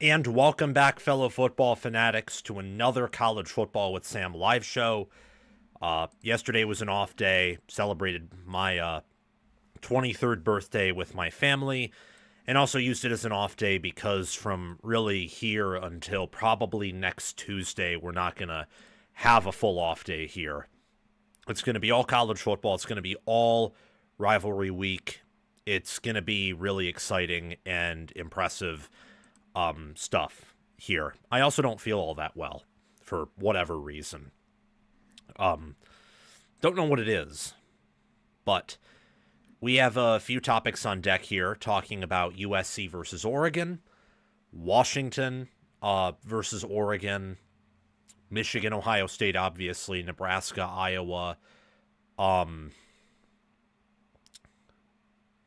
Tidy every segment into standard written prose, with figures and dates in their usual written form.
And welcome back, fellow football fanatics, to another College Football with Sam live show. Yesterday was an off day, celebrated my 23rd birthday with my family, and also used it as an off day because from really here until probably next Tuesday, we're not going to have a full off day here. It's going to be all college football, it's going to be all rivalry week. It's going to be really exciting and impressive stuff here. I also don't feel all that well for whatever reason. Don't know what it is, but we have a few topics on deck here talking about USC versus Oregon, Washington versus Oregon, Michigan, Ohio State, obviously, Nebraska, Iowa, um,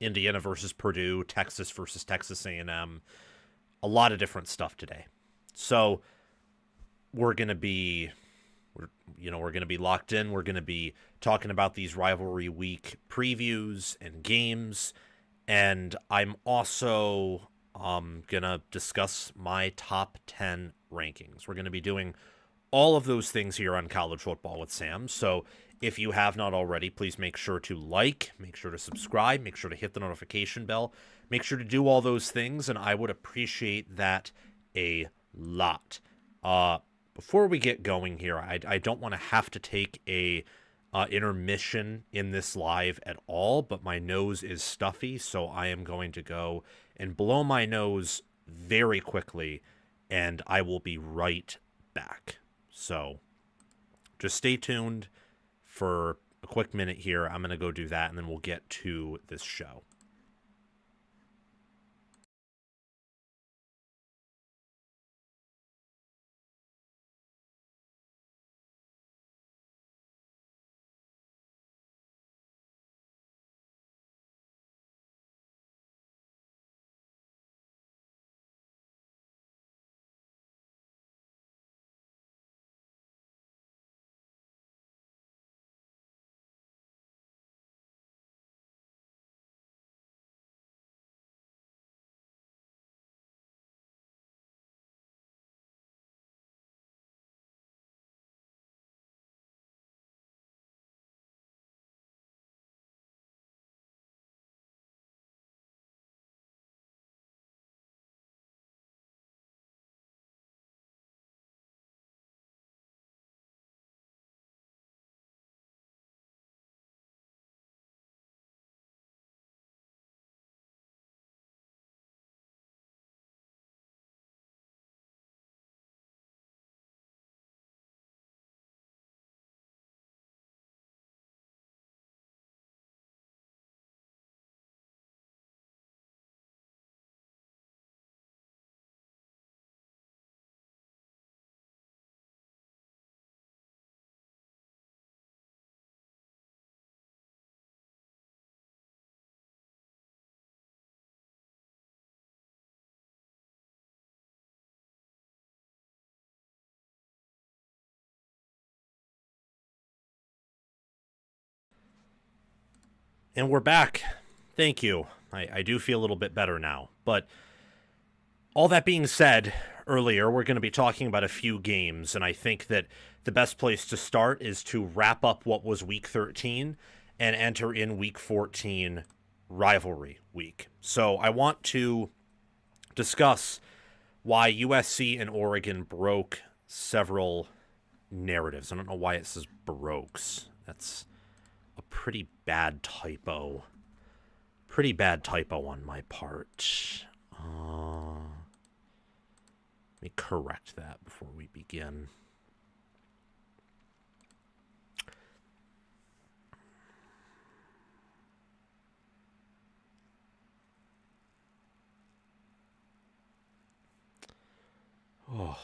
Indiana versus Purdue, Texas versus Texas A&M. A lot of different stuff today. So we're gonna be, we're gonna be locked in. We're gonna be talking about these rivalry week previews and games, and I'm also gonna discuss my top 10 rankings. We're gonna be doing all of those things here on College Football with Sam. So if you have not already, please make sure to like, make sure to subscribe, make sure to hit the notification bell, make sure to do all those things, and I would appreciate that a lot. Before we get going here, I don't want to have to take a intermission in this live at all, but my nose is stuffy, so I am going to go and blow my nose very quickly, and I will be right back. So just stay tuned for a quick minute here. I'm going to go do that, and then we'll get to this show. And we're back. Thank you. I do feel a little bit better now. But all that being said, earlier, we're going to be talking about a few games, and I think that the best place to start is to wrap up what was week 13 and enter in week 14 rivalry week. So I want to discuss why USC and Oregon broke several narratives. I don't know why it says brokes. That's a pretty bad typo. Pretty bad typo on my part. Let me correct that before we begin. Oh.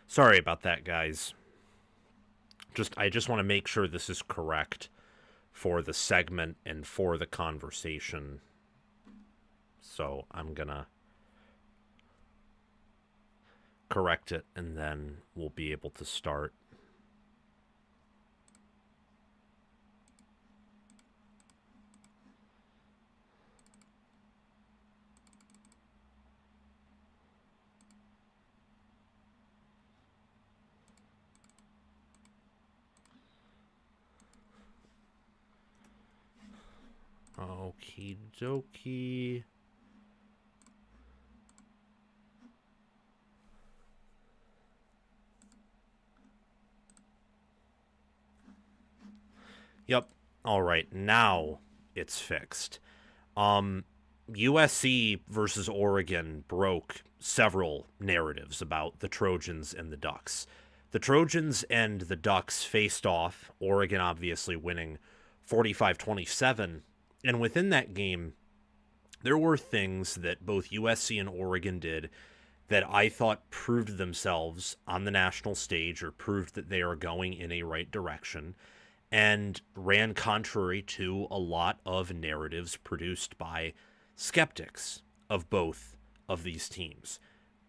Sorry about that, guys. I just want to make sure this is correct. for the segment and for the conversation. So I'm going to correct it, and then we'll be able to start. Okie dokie. Yep. All right. Now it's fixed. USC versus Oregon broke several narratives about the Trojans and the Ducks. The Trojans and the Ducks faced off, Oregon obviously winning 45-27. And within that game, there were things that both USC and Oregon did that I thought proved themselves on the national stage, or proved that they are going in a right direction, and ran contrary to a lot of narratives produced by skeptics of both of these teams.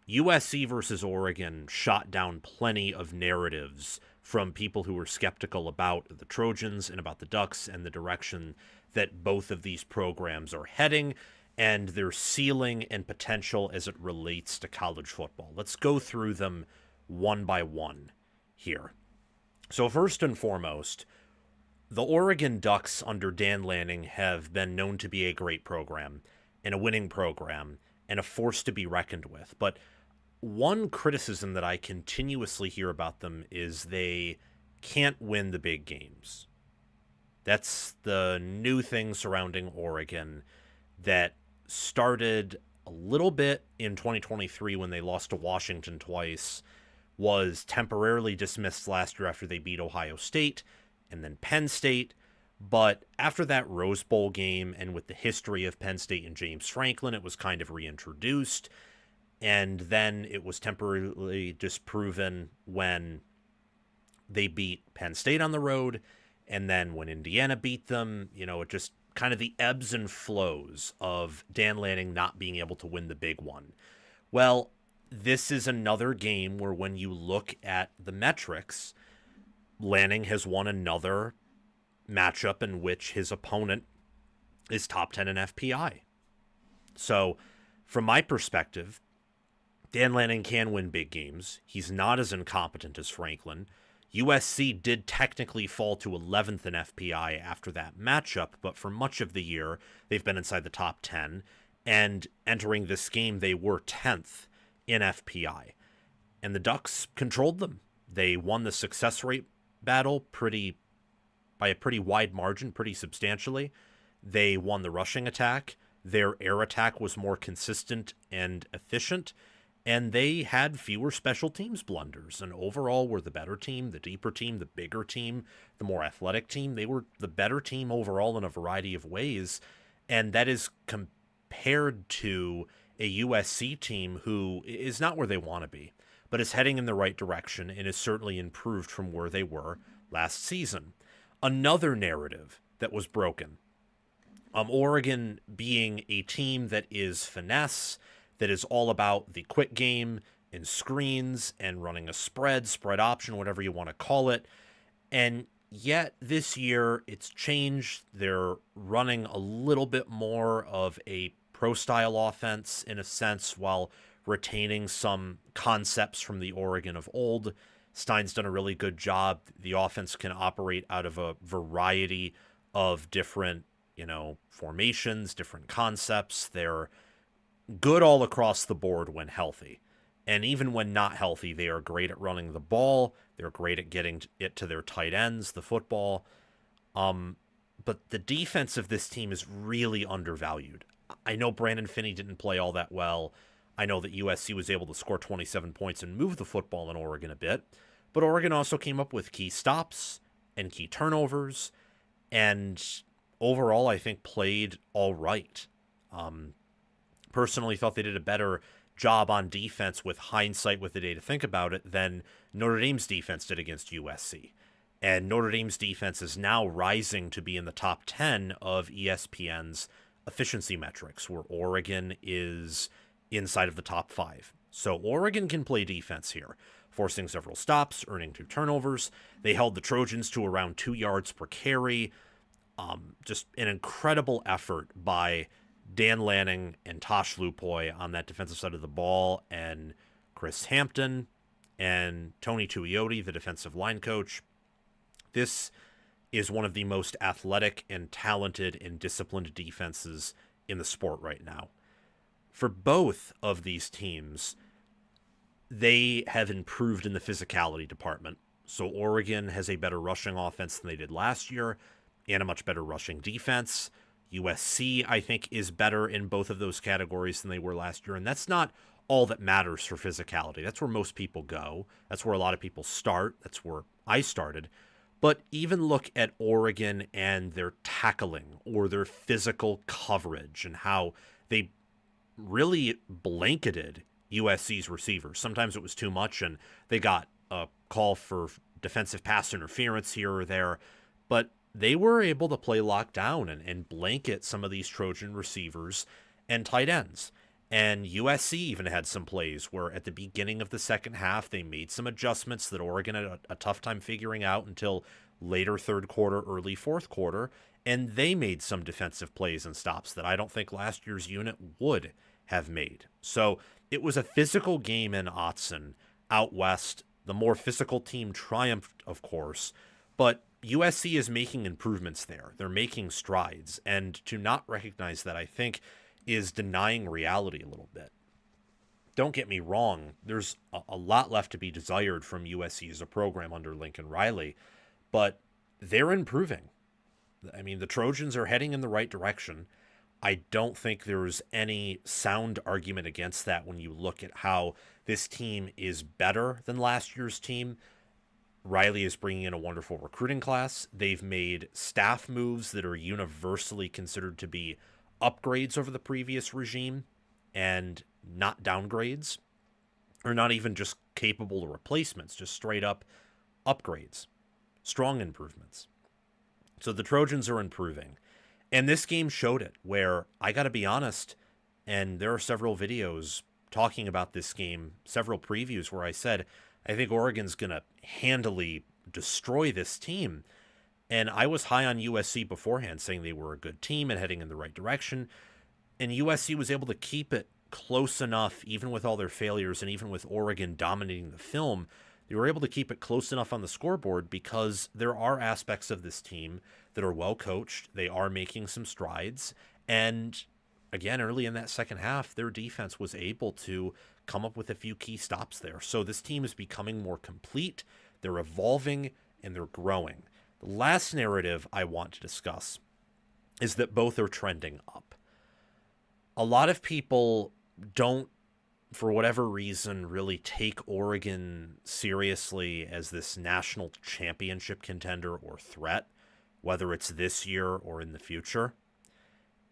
USC versus Oregon shot down plenty of narratives from people who were skeptical about the Trojans and about the Ducks and the direction that both of these programs are heading and their ceiling and potential as it relates to college football. Let's go through them one by one here. So first and foremost, the Oregon Ducks under Dan Lanning have been known to be a great program and a winning program and a force to be reckoned with. But one criticism that I continuously hear about them is they can't win the big games. That's the new thing surrounding Oregon that started a little bit in 2023 when they lost to Washington twice, was temporarily dismissed last year after they beat Ohio State and then Penn State. But after that Rose Bowl game, and with the history of Penn State and James Franklin, it was kind of reintroduced. And then it was temporarily disproven when they beat Penn State on the road. And then when Indiana beat them, it just kind of the ebbs and flows of Dan Lanning not being able to win the big one. Well, this is another game where when you look at the metrics, Lanning has won another matchup in which his opponent is top 10 in FPI. So from my perspective, Dan Lanning can win big games. He's not as incompetent as Franklin. USC did technically fall to 11th in FPI after that matchup, but for much of the year, they've been inside the top 10. And entering this game, they were 10th in FPI. And the Ducks controlled them. They won the success rate battle by a pretty wide margin, pretty substantially. They won the rushing attack. Their air attack was more consistent and efficient. And they had fewer special teams blunders, and overall were the better team, the deeper team, the bigger team, the more athletic team. They were the better team overall in a variety of ways, and that is compared to a USC team who is not where they want to be, but is heading in the right direction and is certainly improved from where they were last season. Another narrative that was broken, Oregon being a team that is finesse, that is all about the quick game and screens and running a spread option, whatever you want to call it. And yet this year it's changed. They're running a little bit more of a pro-style offense in a sense, while retaining some concepts from the Oregon of old. Stein's done a really good job. The offense can operate out of a variety of different, formations, different concepts. They're good all across the board when healthy. And even when not healthy, they are great at running the ball. They're great at getting it to their tight ends, the football. But the defense of this team is really undervalued. I know Brandon Finney didn't play all that well. I know that USC was able to score 27 points and move the football in Oregon a bit. But Oregon also came up with key stops and key turnovers. And overall, I think played all right. Personally thought they did a better job on defense with hindsight with the day to think about it than Notre Dame's defense did against USC. And Notre Dame's defense is now rising to be in the top 10 of ESPN's efficiency metrics, where Oregon is inside of the top 5. So Oregon can play defense here, forcing several stops, earning 2 turnovers. They held the Trojans to around 2 yards per carry. Just an incredible effort by Dan Lanning and Tosh Lupoy on that defensive side of the ball, and Chris Hampton and Tony Tuioti, the defensive line coach. This is one of the most athletic and talented and disciplined defenses in the sport right now. For both of these teams, they have improved in the physicality department. So Oregon has a better rushing offense than they did last year and a much better rushing defense. USC, I think, is better in both of those categories than they were last year. And that's not all that matters for physicality. That's where most people go. That's where a lot of people start. That's where I started. But even look at Oregon and their tackling or their physical coverage and how they really blanketed USC's receivers. Sometimes it was too much and they got a call for defensive pass interference here or there. But they were able to play lockdown and blanket some of these Trojan receivers and tight ends. And USC even had some plays where at the beginning of the second half, they made some adjustments that Oregon had a tough time figuring out until later third quarter, early fourth quarter. And they made some defensive plays and stops that I don't think last year's unit would have made. So it was a physical game in Autzen out west. The more physical team triumphed, of course, but USC is making improvements there. They're making strides. And to not recognize that, I think, is denying reality a little bit. Don't get me wrong, there's a lot left to be desired from USC as a program under Lincoln Riley, but they're improving. I mean, the Trojans are heading in the right direction. I don't think there's any sound argument against that when you look at how this team is better than last year's team. Riley is bringing in a wonderful recruiting class. They've made staff moves that are universally considered to be upgrades over the previous regime and not downgrades, or not even just capable replacements, just straight up upgrades, strong improvements. So the Trojans are improving. And this game showed it, where I got to be honest, and there are several videos talking about this game, several previews where I said, I think Oregon's going to handily destroy this team. And I was high on USC beforehand, saying they were a good team and heading in the right direction. And USC was able to keep it close enough, even with all their failures and even with Oregon dominating the film. They were able to keep it close enough on the scoreboard because there are aspects of this team that are well coached. They are making some strides. And again, early in that second half, their defense was able to come up with a few key stops there. So this team is becoming more complete. They're evolving and they're growing. The last narrative I want to discuss is that both are trending up. A lot of people don't, for whatever reason, really take Oregon seriously as this national championship contender or threat, whether it's this year or in the future.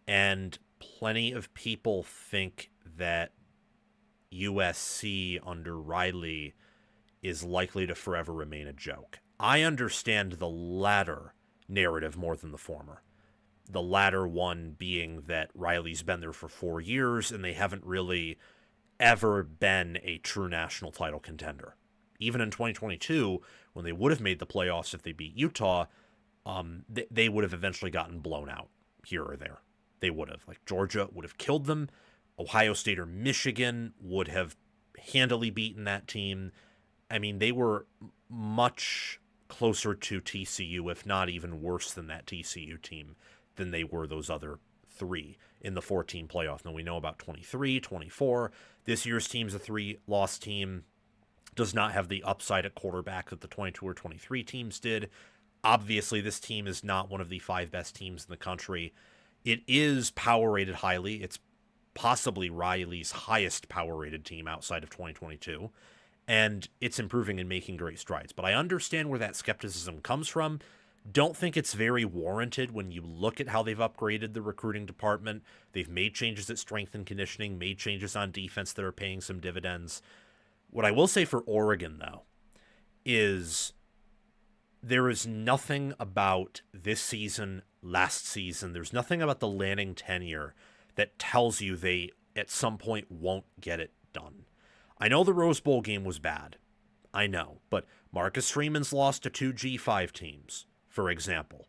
And plenty of people think that USC under Riley is likely to forever remain a joke. I understand the latter narrative more than the former. The latter one being that Riley's been there for 4 years and they haven't really ever been a true national title contender. Even in 2022, when they would have made the playoffs if they beat Utah, they would have eventually gotten blown out here or there. They would have. Like Georgia would have killed them. Ohio State or Michigan would have handily beaten that team. I mean, they were much closer to TCU, if not even worse than that TCU team, than they were those other three in the 14 playoff. Now we know about 23, 24. This year's team's a 3-loss team. Does not have the upside at quarterback that the 22 or 23 teams did. Obviously, this team is not one of the 5 best teams in the country. It is power rated highly. It's possibly Riley's highest power rated team outside of 2022. And it's improving and making great strides. But I understand where that skepticism comes from. Don't think it's very warranted when you look at how they've upgraded the recruiting department. They've made changes at strength and conditioning, made changes on defense that are paying some dividends. What I will say for Oregon, though, is there is nothing about this season, last season, there's nothing about the Lanning tenure that tells you they at some point won't get it done. I know the Rose Bowl game was bad. I know, but Marcus Freeman's lost to two G5 teams, for example.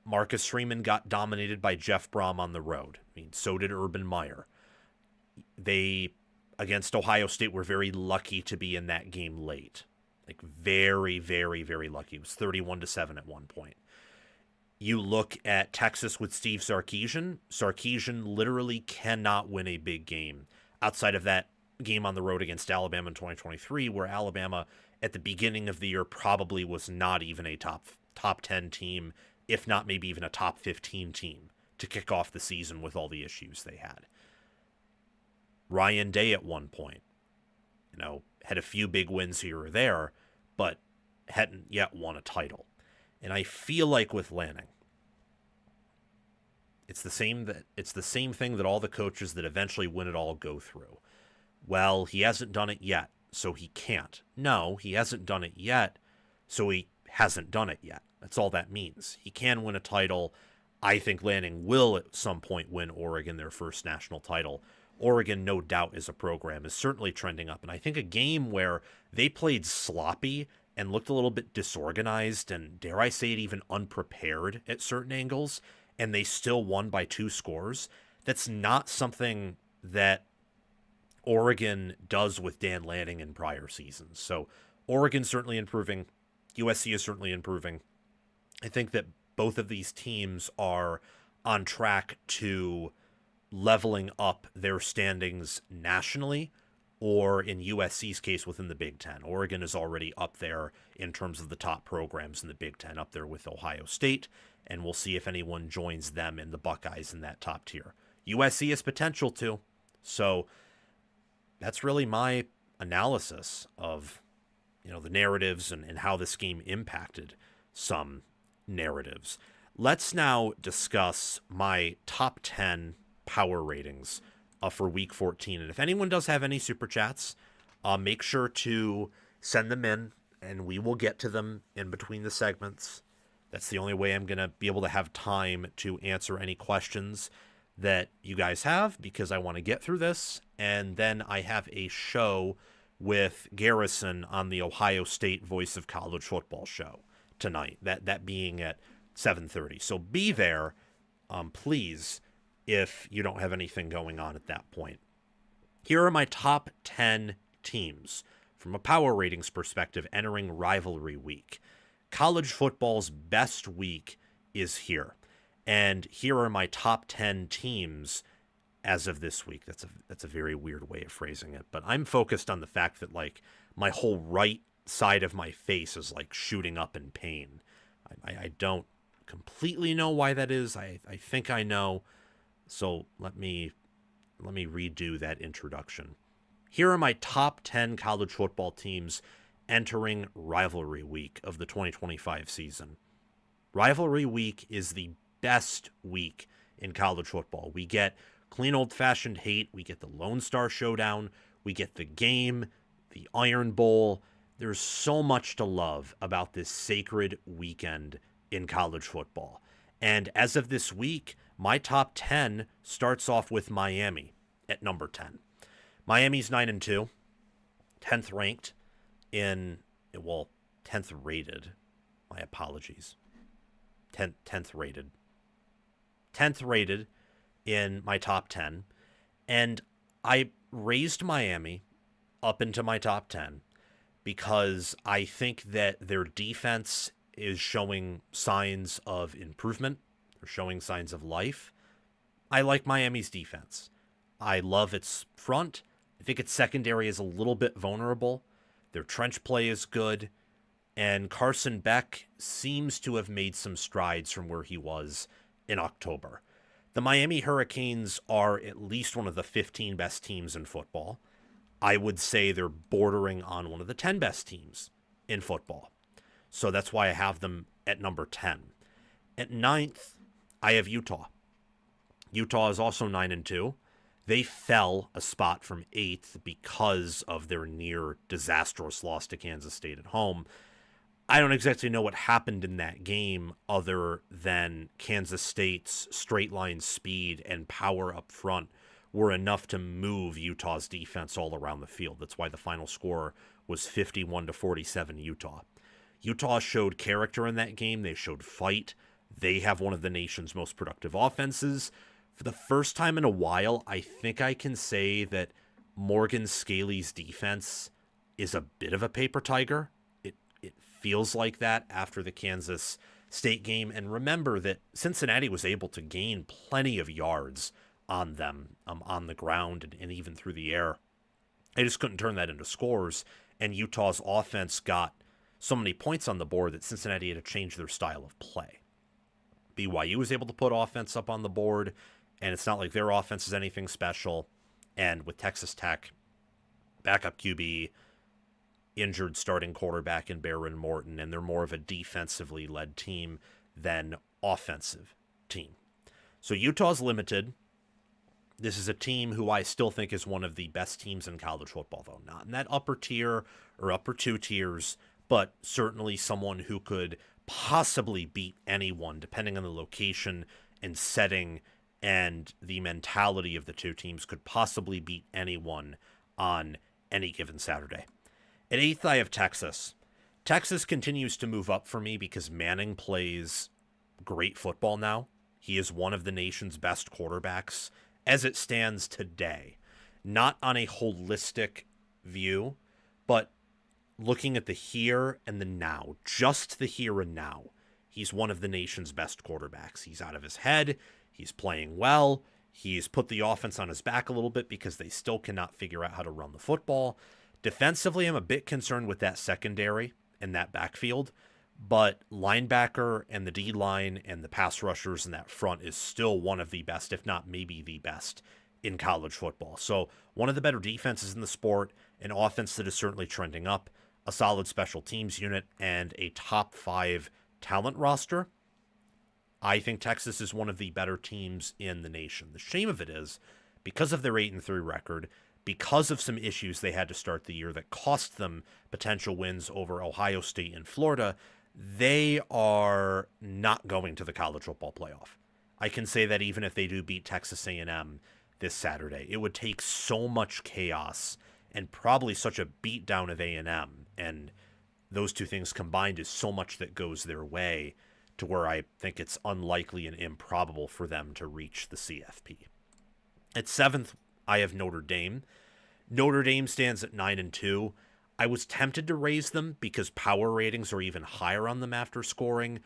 Marcus Freeman got dominated by Jeff Brom on the road. I mean, so did Urban Meyer. They, against Ohio State, were very lucky to be in that game late. Like, very, very, very lucky. It was 31-7 at one point. You look at Texas with Steve Sarkisian. Sarkisian literally cannot win a big game outside of that game on the road against Alabama in 2023, where Alabama at the beginning of the year probably was not even a top 10 team, if not maybe even a top 15 team to kick off the season with all the issues they had. Ryan Day at one point, had a few big wins here or there, but hadn't yet won a title. And I feel like with Lanning, it's the same thing that all the coaches that eventually win it all go through. Well, he hasn't done it yet, so he can't. No, he hasn't done it yet, so he hasn't done it yet. That's all that means. He can win a title. I think Lanning will at some point win Oregon their first national title. Oregon, no doubt, as a program, is certainly trending up. And I think a game where they played sloppy and looked a little bit disorganized and, dare I say it, even unprepared at certain angles, and they still won by 2 scores, that's not something that Oregon does with Dan Lanning in prior seasons. So Oregon's certainly improving. USC is certainly improving. I think that both of these teams are on track to leveling up their standings nationally, or in USC's case within the Big Ten. Oregon is already up there in terms of the top programs in the Big Ten, up there with Ohio State, and we'll see if anyone joins them in the Buckeyes in that top tier. USC has potential to. So that's really my analysis of the narratives and how this game impacted some narratives. Let's now discuss my top 10 power ratings for week 14. And if anyone does have any super chats, make sure to send them in and we will get to them in between the segments. That's the only way I'm going to be able to have time to answer any questions that you guys have, because I want to get through this. And then I have a show with Garrison on the Ohio State Voice of College Football show tonight, that being at 7:30. So be there, please, if you don't have anything going on at that point. Here are my top 10 teams from a power ratings perspective entering rivalry week. College football's best week is here. And here are my top 10 teams as of this week. That's a very weird way of phrasing it, but I'm focused on the fact that my whole right side of my face is shooting up in pain. I don't completely know why that is. I think I know. So let me redo that introduction. Here are my top 10 college football teams entering rivalry week of the 2025 season. Rivalry week is the best week in college football. We get clean old-fashioned hate. We get the Lone Star Showdown. We get the game, the Iron Bowl. There's so much to love about this sacred weekend in college football. And as of this week, my top 10 starts off with Miami at number 10. Miami's 9-2, 10th ranked in, 10th rated. My apologies. 10th rated. 10th rated in my top 10. And I raised Miami up into my top 10 because I think that their defense is showing signs of improvement. They're showing signs of life. I like Miami's defense. I love its front. I think its secondary is a little bit vulnerable. Their trench play is good. And Carson Beck seems to have made some strides from where he was in October. The Miami Hurricanes are at least one of the 15 best teams in football. I would say they're bordering on one of the 10 best teams in football. So that's why I have them at number 10. At 9th, I have Utah. Utah is also 9-2. They fell a spot from 8th because of their near disastrous loss to Kansas State at home. I don't exactly know what happened in that game other than Kansas State's straight line speed and power up front were enough to move Utah's defense all around the field. That's why the final score was 51-47 Utah. Utah showed character in that game. They showed fight. They have one of the nation's most productive offenses. For the first time in a while, I think I can say that Morgan Scaley's defense is a bit of a paper tiger. It feels like that after the Kansas State game. And remember that Cincinnati was able to gain plenty of yards on them on the ground and even through the air. They just couldn't turn that into scores. And Utah's offense got so many points on the board that Cincinnati had to change their style of play. BYU was able to put offense up on the board, and it's not like their offense is anything special. And with Texas Tech, backup QB, injured starting quarterback in Brycen Moore, and they're more of a defensively led team than offensive team. So Utah's limited. This is a team who I still think is one of the best teams in college football, though. Not in that upper tier or upper two tiers, but certainly someone who could possibly beat anyone, depending on the location and setting and the mentality of the two teams, could possibly beat anyone on any given Saturday. At 8th, I have Texas. Texas continues to move up for me because Manning plays great football now. He is one of the nation's best quarterbacks as it stands today. Not on a holistic view, but looking at the here and the now, just the here and now, he's one of the nation's best quarterbacks. He's out of his head. He's playing well. He's put the offense on his back a little bit because they still cannot figure out how to run the football. Defensively, I'm a bit concerned with that secondary and that backfield, but linebacker and the D-line and the pass rushers in that front is still one of the best, if not maybe the best, in college football. So one of the better defenses in the sport, an offense that is certainly trending up, a solid special teams unit, and a top 5 talent roster. I think Texas is one of the better teams in the nation. The shame of it is, because of their 8-3 record, because of some issues they had to start the year that cost them potential wins over Ohio State and Florida, they are not going to the college football playoff. I can say that even if they do beat Texas A&M this Saturday, it would take so much chaos and probably such a beatdown of A&M, and those two things combined is so much that goes their way to where I think it's unlikely and improbable for them to reach the CFP. At 7th, I have Notre Dame. Notre Dame stands at 9-2. I was tempted to raise them because power ratings are even higher on them after scoring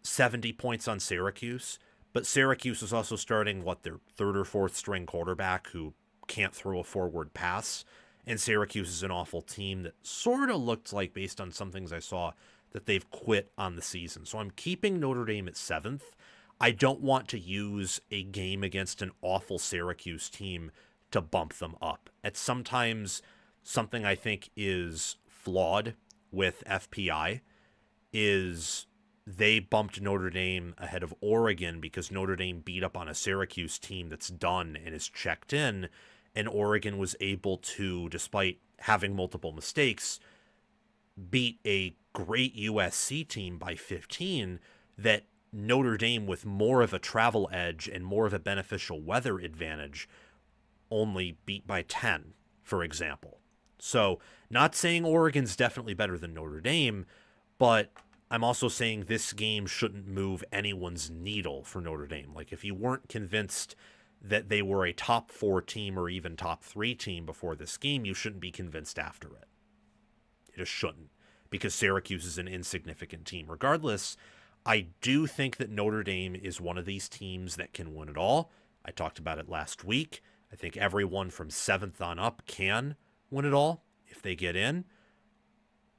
70 points on Syracuse. But Syracuse is also starting, their third or fourth string quarterback who can't throw a forward pass. And Syracuse is an awful team that sort of looked like, based on some things I saw, that they've quit on the season. So I'm keeping Notre Dame at 7th. I don't want to use a game against an awful Syracuse team to bump them up. It's sometimes something I think is flawed with FPI is they bumped Notre Dame ahead of Oregon because Notre Dame beat up on a Syracuse team that's done and is checked in, and Oregon was able to, despite having multiple mistakes, beat a great USC team by 15 that Notre Dame, with more of a travel edge and more of a beneficial weather advantage, only beat by 10, for example. So, not saying Oregon's definitely better than Notre Dame, but I'm also saying this game shouldn't move anyone's needle for Notre Dame. Like, if you weren't convinced that they were a top 4 team or even top 3 team before this game, you shouldn't be convinced after it. You just shouldn't, because Syracuse is an insignificant team. Regardless, I do think that Notre Dame is one of these teams that can win it all. I talked about it last week. I think everyone from 7th on up can win it all if they get in.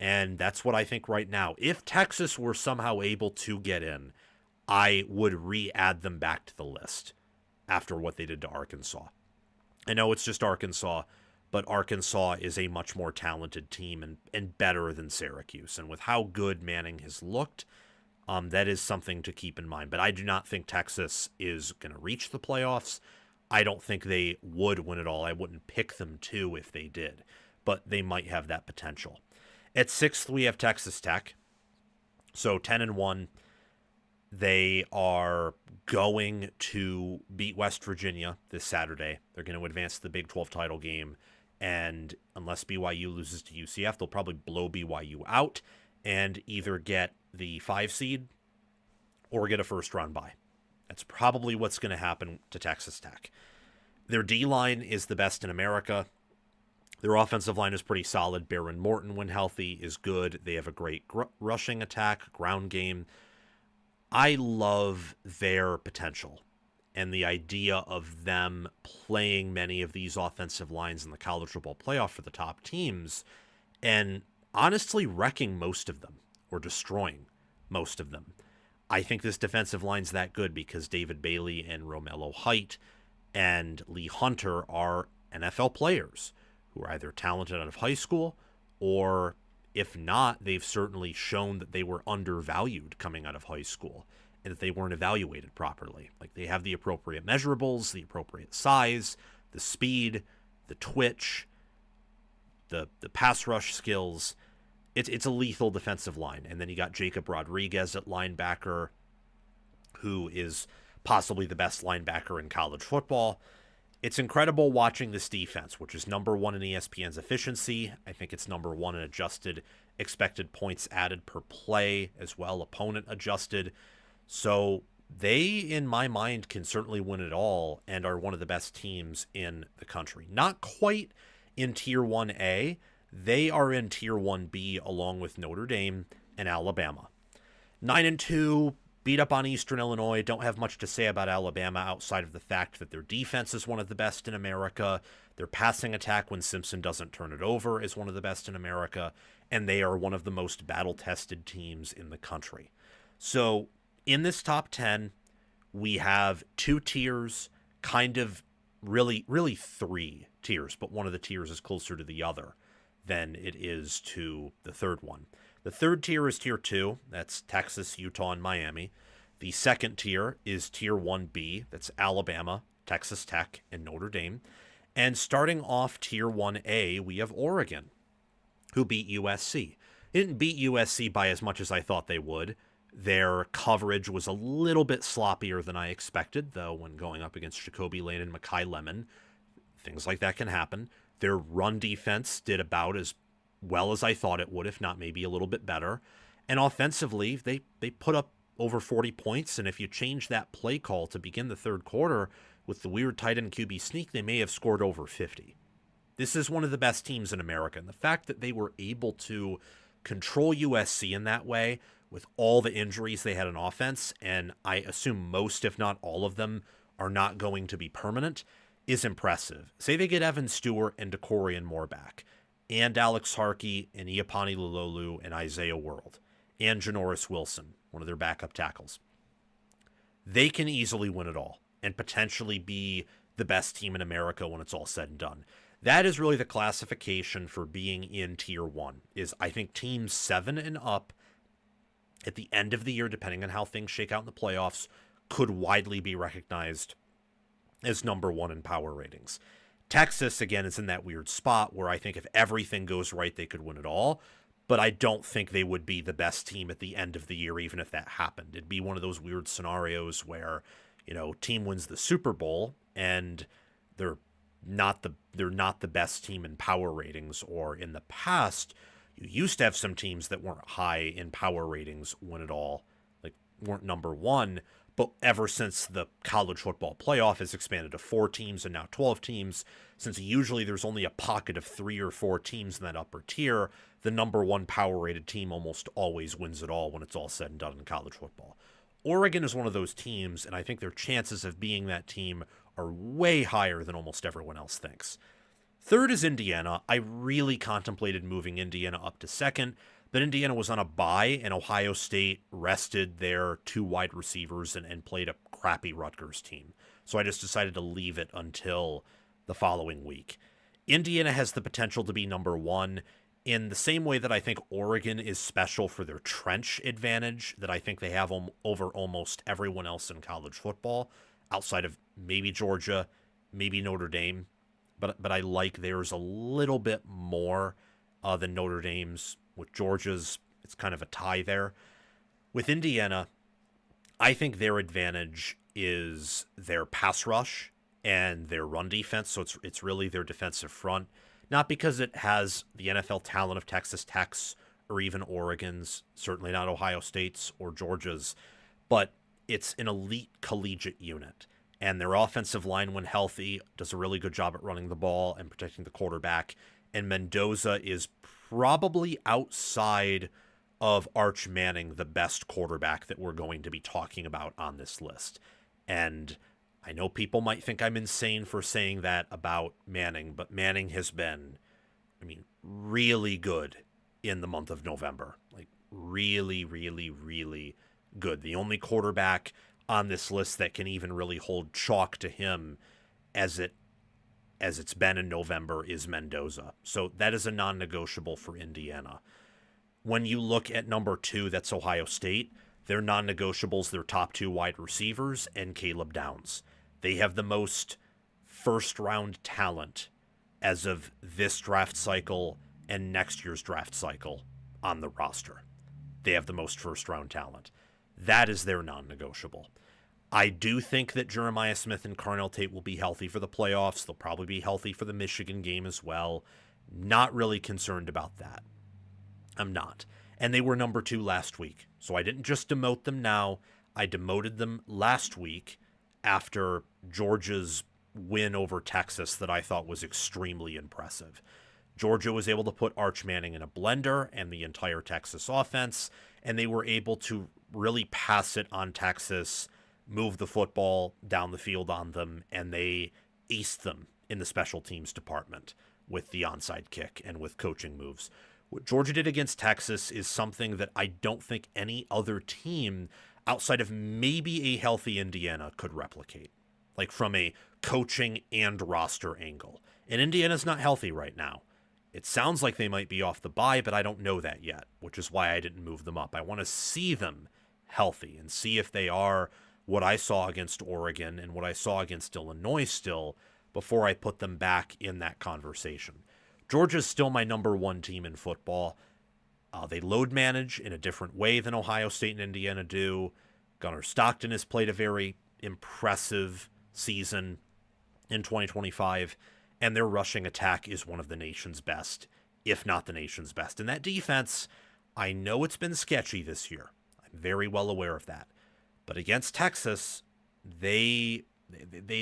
And that's what I think right now. If Texas were somehow able to get in, I would re-add them back to the list after what they did to Arkansas. I know it's just Arkansas, but Arkansas is a much more talented team and better than Syracuse. And with how good Manning has looked, that is something to keep in mind. But I do not think Texas is going to reach the playoffs. I don't think they would win it all. I wouldn't pick them to if they did, but they might have that potential. At 6th, we have Texas Tech. So 10-1. They are going to beat West Virginia this Saturday. They're going to advance to the Big 12 title game. And unless BYU loses to UCF, they'll probably blow BYU out and either get the 5 seed or get a first-round bye. That's probably what's going to happen to Texas Tech. Their D-line is the best in America. Their offensive line is pretty solid. Brycen Moore, when healthy, is good. They have a great rushing attack, ground game. I love their potential and the idea of them playing many of these offensive lines in the college football playoff for the top teams and honestly wrecking most of them or destroying most of them. I think this defensive line's that good because David Bailey and Romello Height and Lee Hunter are NFL players who are either talented out of high school or, if not, they've certainly shown that they were undervalued coming out of high school and that they weren't evaluated properly. Like, they have the appropriate measurables, the appropriate size, the speed, the twitch, the pass rush skills. It's a lethal defensive line. And then you got Jacob Rodriguez at linebacker, who is possibly the best linebacker in college football. It's incredible watching this defense, which is number 1 in ESPN's efficiency. I think it's number 1 in adjusted expected points added per play as well, opponent adjusted. So they, in my mind, can certainly win it all and are one of the best teams in the country. Not quite in Tier 1A. They are in Tier 1B along with Notre Dame and Alabama. 9-2, beat up on Eastern Illinois. Don't have much to say about Alabama outside of the fact that their defense is one of the best in America. Their passing attack, when Simpson doesn't turn it over, is one of the best in America. And they are one of the most battle-tested teams in the country. So in this top 10, we have 2 tiers, kind of really 3 tiers, but one of the tiers is closer to the other than it is to the third one. The third tier is Tier 2. That's Texas, Utah, and Miami. The second tier is Tier 1B. That's Alabama, Texas Tech, and Notre Dame. And starting off Tier 1A, we have Oregon, who beat USC. They didn't beat USC by as much as I thought they would. Their coverage was a little bit sloppier than I expected, though, when going up against Jacoby Lane and Mekhi Lemon. Things like that can happen. Their run defense did about as well as I thought it would, if not maybe a little bit better. And offensively, they put up over 40 points, and if you change that play call to begin the third quarter with the weird tight end QB sneak, they may have scored over 50. This is one of the best teams in America, and the fact that they were able to control USC in that way with all the injuries they had on offense, and I assume most, if not all of them, are not going to be permanent, is impressive. Say they get Evan Stewart and DeCorian Moore back, and Alex Harkey and Iapani Lulolu and Isaiah World, and Janoris Wilson, one of their backup tackles. They can easily win it all and potentially be the best team in America when it's all said and done. That is really the classification for being in Tier 1, is I think teams 7 and up at the end of the year, depending on how things shake out in the playoffs, could widely be recognized as number 1 in power ratings. Texas, again, is in that weird spot where I think if everything goes right, they could win it all, but I don't think they would be the best team at the end of the year, even if that happened. It'd be one of those weird scenarios where, team wins the Super Bowl and they're not the best team in power ratings, or in the past, you used to have some teams that weren't high in power ratings win it all, like weren't number 1. But ever since the college football playoff has expanded to 4 teams and now 12 teams, since usually there's only a pocket of 3 or 4 teams in that upper tier, the number 1 power-rated team almost always wins it all when it's all said and done in college football. Oregon is one of those teams, and I think their chances of being that team are way higher than almost everyone else thinks. Third is Indiana. I really contemplated moving Indiana up to second, but Indiana was on a bye, and Ohio State rested their 2 wide receivers and played a crappy Rutgers team. So I just decided to leave it until the following week. Indiana has the potential to be number 1 in the same way that I think Oregon is special for their trench advantage that I think they have over almost everyone else in college football, outside of maybe Georgia, maybe Notre Dame. But I like theirs a little bit more than Notre Dame's. With Georgia's, it's kind of a tie there. With Indiana, I think their advantage is their pass rush and their run defense. So it's really their defensive front, not because it has the NFL talent of Texas Tech's or even Oregon's, certainly not Ohio State's or Georgia's, but it's an elite collegiate unit. And their offensive line, when healthy, does a really good job at running the ball and protecting the quarterback. And Mendoza is probably outside of Arch Manning the best quarterback that we're going to be talking about on this list. And I know people might think I'm insane for saying that about Manning, but Manning has been, really good in the month of November. Like, really, really, really good. The only quarterback on this list that can even really hold chalk to him as it's been in November is Mendoza. So that is a non-negotiable for Indiana. When you look at number 2, that's Ohio State. Their non-negotiables, their top 2 wide receivers, and Caleb Downs. They have the most first-round talent as of this draft cycle and next year's draft cycle on the roster. They have the most first-round talent. That is their non-negotiable. I do think that Jeremiah Smith and Carnell Tate will be healthy for the playoffs. They'll probably be healthy for the Michigan game as well. Not really concerned about that. I'm not. And they were number 2 last week. So I didn't just demote them now. I demoted them last week after Georgia's win over Texas that I thought was extremely impressive. Georgia was able to put Arch Manning in a blender and the entire Texas offense, and they were able to really pass it on Texas, move the football down the field on them, and they aced them in the special teams department with the onside kick and with coaching moves. What Georgia did against Texas is something that I don't think any other team outside of maybe a healthy Indiana could replicate, like from a coaching and roster angle. And Indiana's not healthy right now. It sounds like they might be off the bye, but I don't know that yet, which is why I didn't move them up. I want to see them healthy and see if they are what I saw against Oregon and what I saw against Illinois still before I put them back in that conversation. Georgia's still my number 1 team in football. They load manage in a different way than Ohio State and Indiana do. Gunnar Stockton has played a very impressive season in 2025, and their rushing attack is one of the nation's best, if not the nation's best. And that defense, I know it's been sketchy this year. I'm very well aware of that. But against Texas, they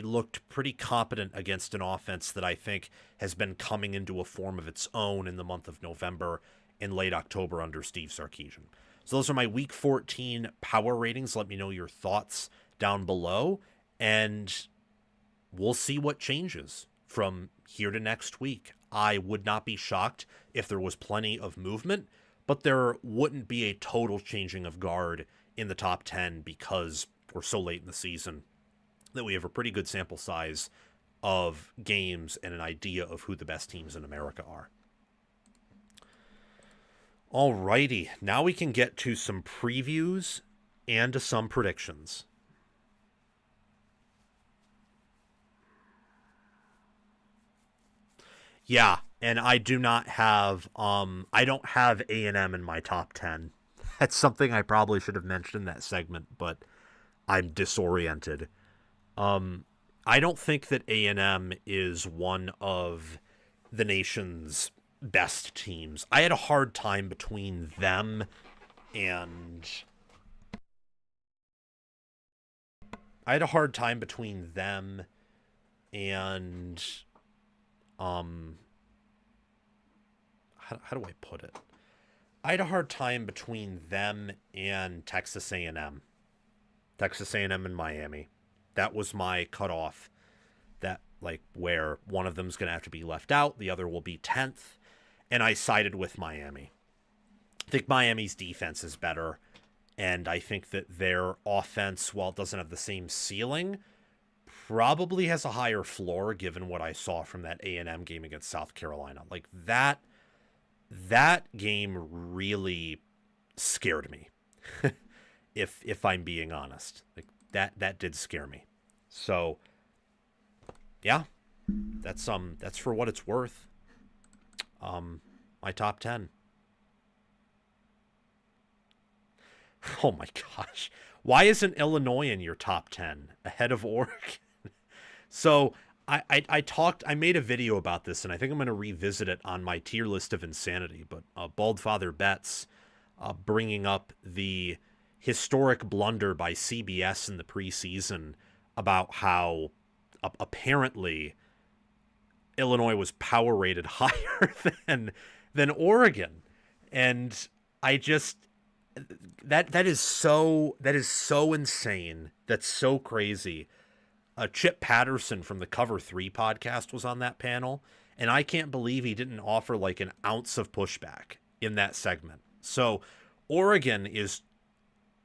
looked pretty competent against an offense that I think has been coming into a form of its own in the month of November and late October under Steve Sarkisian. So those are my Week 14 power ratings. Let me know your thoughts down below, and we'll see what changes from here to next week. I would not be shocked if there was plenty of movement, but there wouldn't be a total changing of guard in the top 10 because we're so late in the season that we have a pretty good sample size of games and an idea of who the best teams in America are. Alrighty, now we can get to some previews and to some predictions. Yeah, and I do not have, I don't have A&M in my top 10. That's something I probably should have mentioned in that segment, but I'm disoriented. I don't think that A&M is one of the nation's best teams. I had a hard time between them and how do I put it? I had a hard time between them and Texas A&M. Texas A&M and Miami. That was my cutoff. That, like, where one of them's going to have to be left out, the other will be 10th, and I sided with Miami. I think Miami's defense is better, and I think that their offense, while it doesn't have the same ceiling, probably has a higher floor given what I saw from that A&M game against South Carolina. Like, that game really scared me, if I'm being honest. Like, that did scare me. So, yeah, that's for what it's worth. My top 10. Oh my gosh. Why isn't Illinois in your top 10 ahead of Oregon? So I made a video about this, and I think I'm going to revisit it on my tier list of insanity. But Bald Father Betts bringing up the historic blunder by CBS in the preseason about how apparently Illinois was power rated higher than Oregon, and I just that is so insane. That's so crazy. Chip Patterson from the Cover 3 podcast was on that panel, and I can't believe he didn't offer like an ounce of pushback in that segment. So Oregon is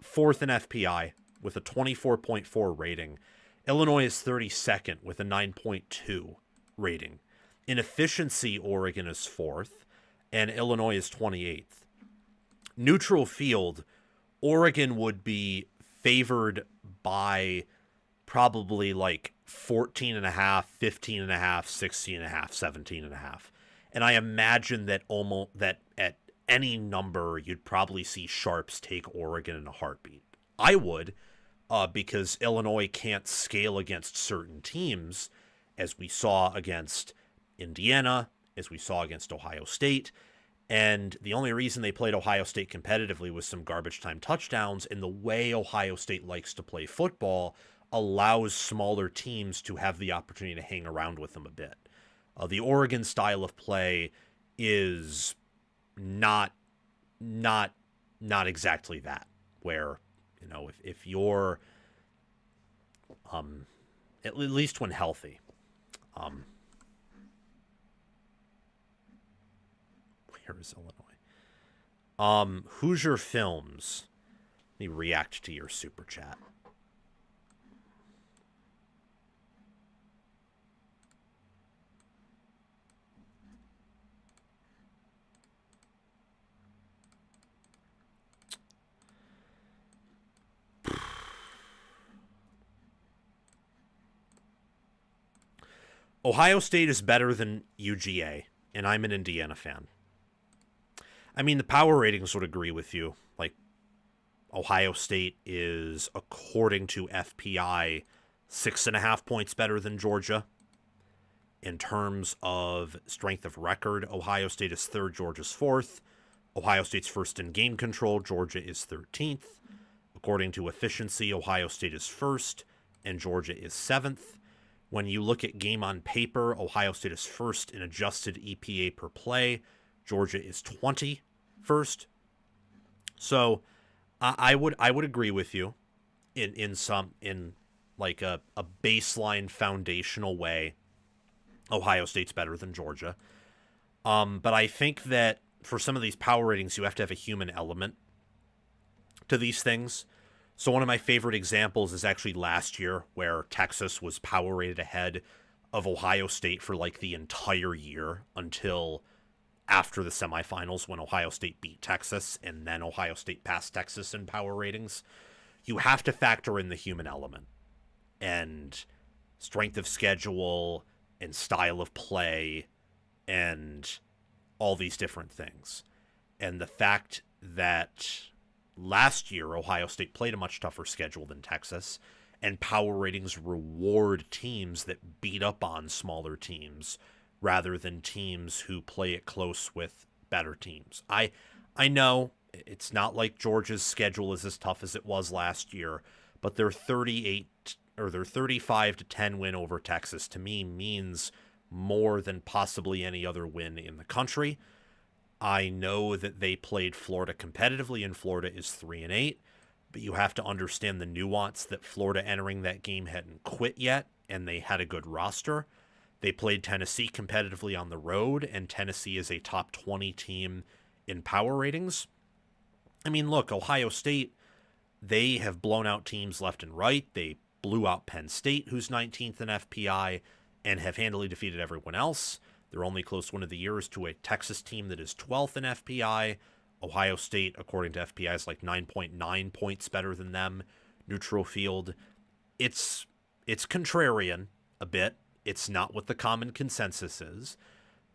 4th in FPI with a 24.4 rating. Illinois is 32nd with a 9.2 rating. In efficiency, Oregon is 4th, and Illinois is 28th. Neutral field, Oregon would be favored by probably like 14.5, 15.5, 16.5, 17.5. And I imagine that at any number, you'd probably see sharps take Oregon in a heartbeat. I would, because Illinois can't scale against certain teams, as we saw against Indiana, as we saw against Ohio State. And the only reason they played Ohio State competitively was some garbage time touchdowns, and the way Ohio State likes to play football allows smaller teams to have the opportunity to hang around with them a bit. The Oregon style of play is not exactly that, where, you know, if you're at least when healthy, where is Illinois? Hoosier Films, let me react to your super chat. Ohio State is better than UGA, and I'm an Indiana fan. I mean, the power ratings would agree with you. Like, Ohio State is, according to FPI, 6.5 points better than Georgia. In terms of strength of record, Ohio State is 3rd, Georgia's 4th. Ohio State's 1st in game control, Georgia is 13th. According to efficiency, Ohio State is 1st, and Georgia is 7th. When you look at game on paper, Ohio State is 1st in adjusted EPA per play. Georgia is 21st. So I would agree with you in like a baseline foundational way. Ohio State's better than Georgia. But I think that for some of these power ratings, you have to have a human element to these things. So one of my favorite examples is actually last year, where Texas was power rated ahead of Ohio State for like the entire year until after the semifinals, when Ohio State beat Texas, and then Ohio State passed Texas in power ratings. You have to factor in the human element and strength of schedule and style of play and all these different things. And the fact that last year Ohio State played a much tougher schedule than Texas, and power ratings reward teams that beat up on smaller teams rather than teams who play it close with better teams. I know it's not like Georgia's schedule is as tough as it was last year, but their 35-10 win over Texas to me means more than possibly any other win in the country. I know that they played Florida competitively, and Florida is 3-8, but you have to understand the nuance that Florida entering that game hadn't quit yet, and they had a good roster. They played Tennessee competitively on the road, and Tennessee is a top 20 team in power ratings. I mean, look, Ohio State, they have blown out teams left and right. They blew out Penn State, who's 19th in FPI, and have handily defeated everyone else. Their only close win of the year is to a Texas team that is 12th in FPI. Ohio State, according to FPI, is like 9.9 points better than them. Neutral field. It's contrarian a bit. It's not what the common consensus is.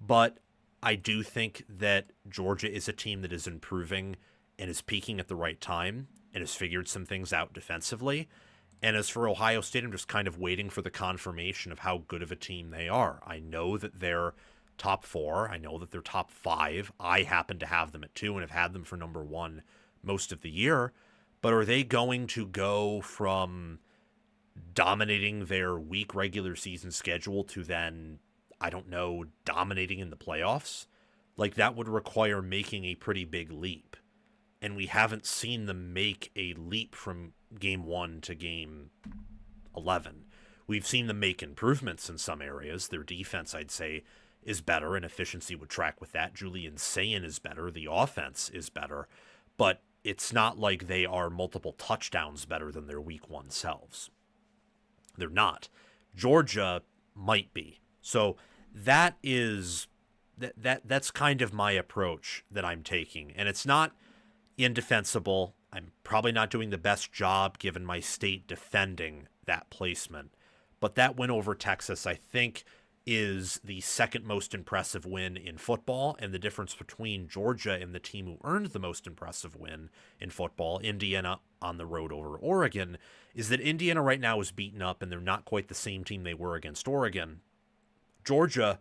But I do think that Georgia is a team that is improving and is peaking at the right time. and has figured some things out defensively. And as for Ohio State, I'm just kind of waiting for the confirmation of how good of a team they are. I know that they're top 4. I know that they're top 5. I happen to have them at 2 and have had them for number 1 most of the year. But are they going to go from dominating their weak regular season schedule to then, I don't know, dominating in the playoffs? Like, that would require making a pretty big leap. And we haven't seen them make a leap from game 1 to game 11. We've seen them make improvements in some areas. Their defense, I'd say, is better, and efficiency would track with that. Julian Sayin is better. The offense is better. But it's not like they are multiple touchdowns better than their week 1 selves. They're not. Georgia might be. So that's kind of my approach that I'm taking. And it's not indefensible. I'm probably not doing the best job given my state defending that placement. But that win over Texas, I think, is the second most impressive win in football, and the difference between Georgia and the team who earned the most impressive win in football, Indiana on the road over Oregon, is that Indiana right now is beaten up and they're not quite the same team they were against Oregon. Georgia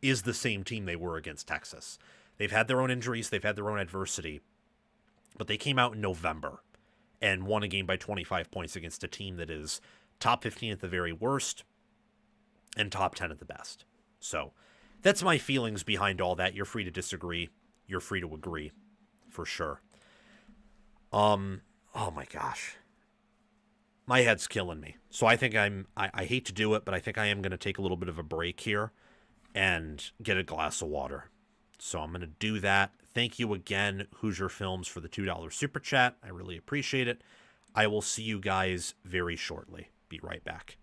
is the same team they were against Texas. They've had their own injuries, they've had their own adversity, but they came out in November and won a game by 25 points against a team that is top 15 at the very worst and top 10 at the best. So that's my feelings behind all that. You're free to disagree. You're free to agree, for sure. Oh my gosh. My head's killing me. So I think I hate to do it, but I think I am going to take a little bit of a break here and get a glass of water. So I'm going to do that. Thank you again, Hoosier Films, for the $2 super chat. I really appreciate it. I will see you guys very shortly. Be right back.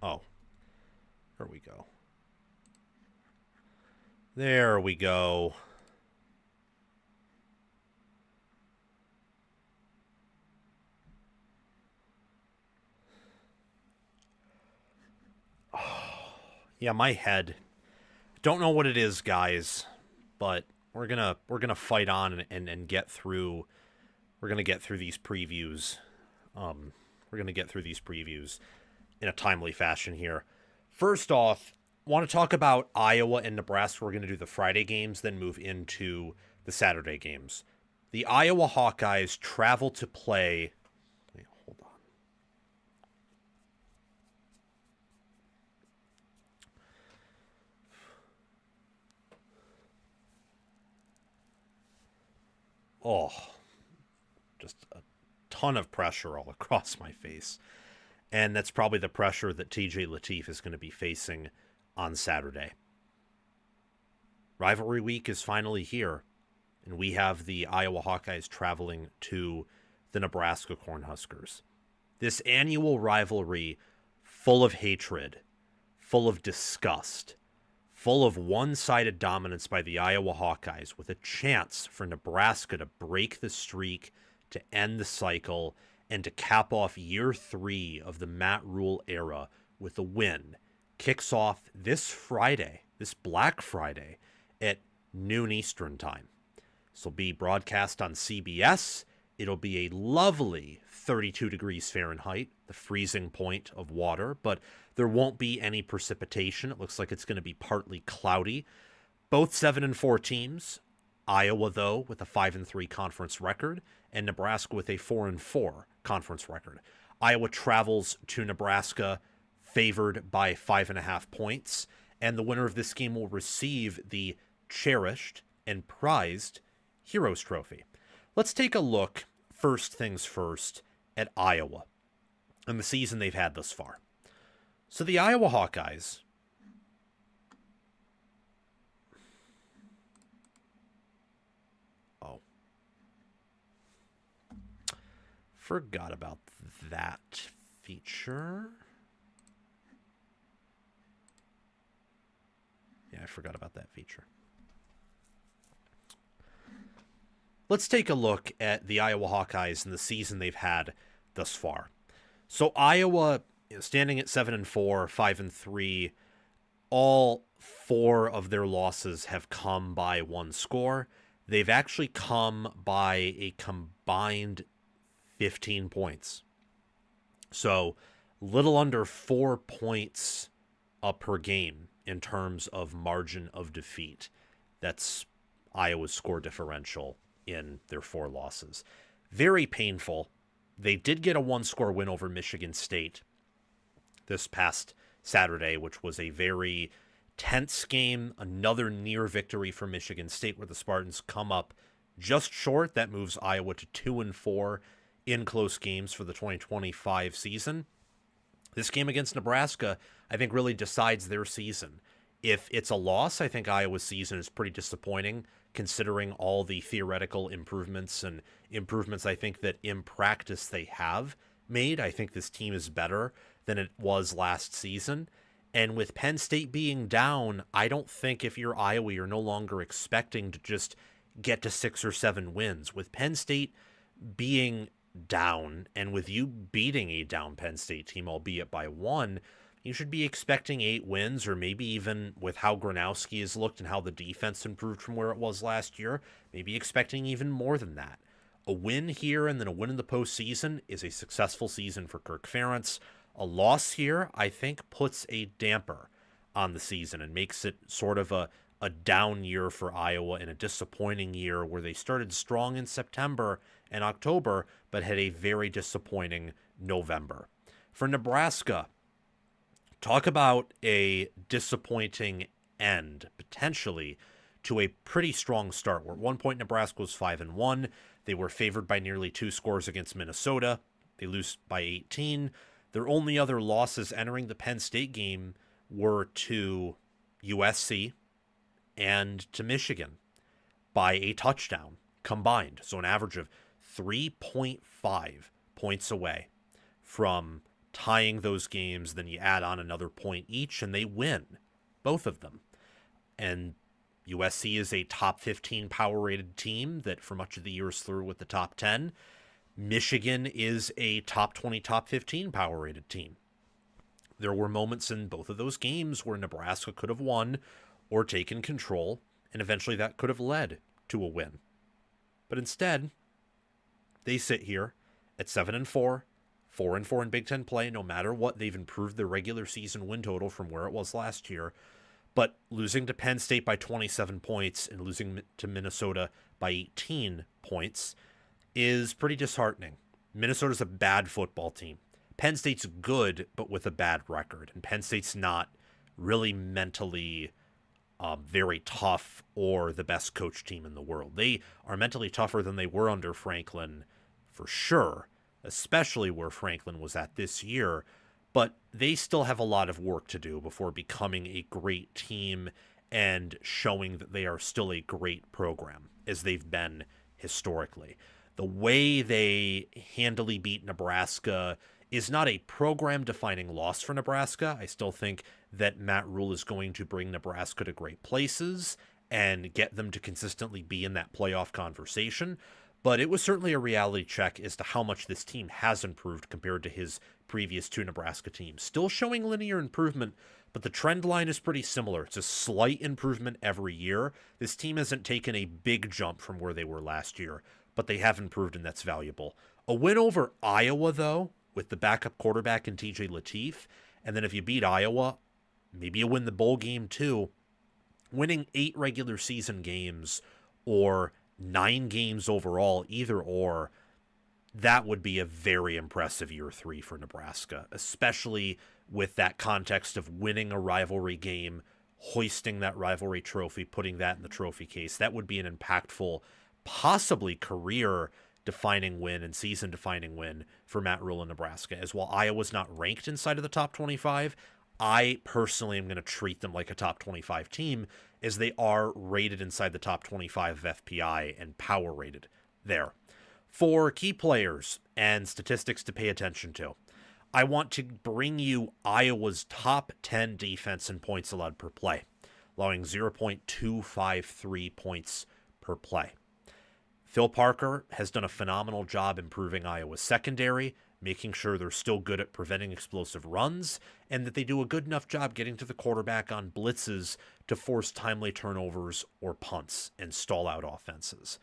Oh, there we go. There we go. Yeah, my head. Don't know what it is, guys, but we're gonna fight on and get through. We're gonna get through these previews. Um, we're gonna get through these previews in a timely fashion here. First off, want to talk about Iowa and Nebraska. We're gonna do the Friday games, then move into the Saturday games. The Iowa Hawkeyes travel to play. Wait, hold on. Oh, just a ton of pressure all across my face. And that's probably the pressure that TJ Lateef is going to be facing on Saturday. Rivalry week is finally here, and we have the Iowa Hawkeyes traveling to the Nebraska Cornhuskers. This annual rivalry full of hatred, full of disgust, full of one-sided dominance by the Iowa Hawkeyes, with a chance for Nebraska to break the streak, to end the cycle, and to cap off year 3 of the Matt Rule era with a win, kicks off this Friday, this Black Friday, at noon Eastern time. This will be broadcast on CBS. It'll be a lovely 32 degrees Fahrenheit, the freezing point of water, but there won't be any precipitation. It looks like it's going to be partly cloudy. Both 7-4 teams. Iowa, though, with a 5-3 conference record, and Nebraska with a 4-4 conference record. Iowa travels to Nebraska favored by 5.5 points, and the winner of this game will receive the cherished and prized Heroes Trophy. Let's take a look, first things first, at Iowa and the season they've had thus far. So the Iowa Hawkeyes forgot about that feature. Yeah, I forgot about that feature. Let's take a look at the Iowa Hawkeyes and the season they've had thus far. So Iowa, standing at 7-4, 5-3, all 4 of their losses have come by 1 score. They've actually come by a combined 15 points. So little under 4 points per game in terms of margin of defeat. That's Iowa's score differential in their 4 losses. Very painful. They did get a 1-score win over Michigan State this past Saturday, which was a very tense game. Another near victory for Michigan State, where the Spartans come up just short. That moves Iowa to 2-4 in close games for the 2025 season. This game against Nebraska, I think, really decides their season. If it's a loss, I think Iowa's season is pretty disappointing, considering all the theoretical improvements and improvements I think that in practice they have made. I think this team is better than it was last season. And with Penn State being down, I don't think if you're Iowa, you're no longer expecting to just get to 6 or 7 wins. With Penn State being down, and with you beating a down Penn State team, albeit by 1, you should be expecting 8 wins, or maybe even with how Gronowski has looked and how the defense improved from where it was last year, maybe expecting even more than that. A win here and then a win in the postseason is a successful season for Kirk Ferentz. A loss here, I think, puts a damper on the season and makes it sort of a down year for Iowa and a disappointing year where they started strong in September and October, but had a very disappointing November. For Nebraska, talk about a disappointing end, potentially, to a pretty strong start, where at one point Nebraska was 5-1. They were favored by nearly 2 scores against Minnesota. They lose by 18. Their only other losses entering the Penn State game were to USC and to Michigan by a touchdown combined. So an average of 3.5 points away from tying those games, then you add on another point each, and they win both of them. And USC is a top 15 power-rated team that for much of the year is through with the top 10. Michigan is a top 20, top 15 power-rated team. There were moments in both of those games where Nebraska could have won or taken control, and eventually that could have led to a win. But instead, they sit here at 7-4, 4-4 in Big Ten play. No matter what, they've improved their regular season win total from where it was last year. But losing to Penn State by 27 points and losing to Minnesota by 18 points is pretty disheartening. Minnesota's a bad football team. Penn State's good, but with a bad record. And Penn State's not really mentally very tough or the best coach team in the world. They are mentally tougher than they were under Franklin, for sure, especially where Franklin was at this year. But they still have a lot of work to do before becoming a great team and showing that they are still a great program, as they've been historically. The way they handily beat Nebraska is not a program-defining loss for Nebraska. I still think that Matt Rule is going to bring Nebraska to great places and get them to consistently be in that playoff conversation. But it was certainly a reality check as to how much this team has improved compared to his previous two Nebraska teams. Still showing linear improvement, but the trend line is pretty similar. It's a slight improvement every year. This team hasn't taken a big jump from where they were last year, but they have improved, and that's valuable. A win over Iowa, though, with the backup quarterback in TJ Lateef, and then if you beat Iowa, maybe you win the bowl game too. Winning 8 regular season games or 9 games overall, either or, that would be a very impressive year 3 for Nebraska, especially with that context of winning a rivalry game, hoisting that rivalry trophy, putting that in the trophy case. That would be an impactful, possibly career-defining win and season-defining win for Matt Rule in Nebraska. As while Iowa's not ranked inside of the top 25, I personally am going to treat them like a top 25 team, as they are rated inside the top 25 of FPI and power rated there. For key players and statistics to pay attention to, I want to bring you Iowa's top 10 defense in points allowed per play, allowing 0.253 points per play. Phil Parker has done a phenomenal job improving Iowa's secondary, making sure they're still good at preventing explosive runs, and that they do a good enough job getting to the quarterback on blitzes to force timely turnovers or punts and stall out offenses.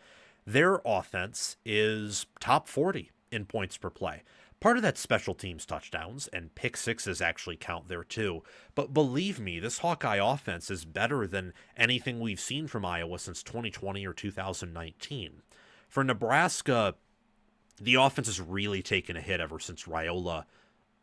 Their offense is top 40 in points per play. Part of that special teams touchdowns, and pick sixes actually count there too. But believe me, this Hawkeye offense is better than anything we've seen from Iowa since 2020 or 2019. For Nebraska, the offense has really taken a hit ever since Raiola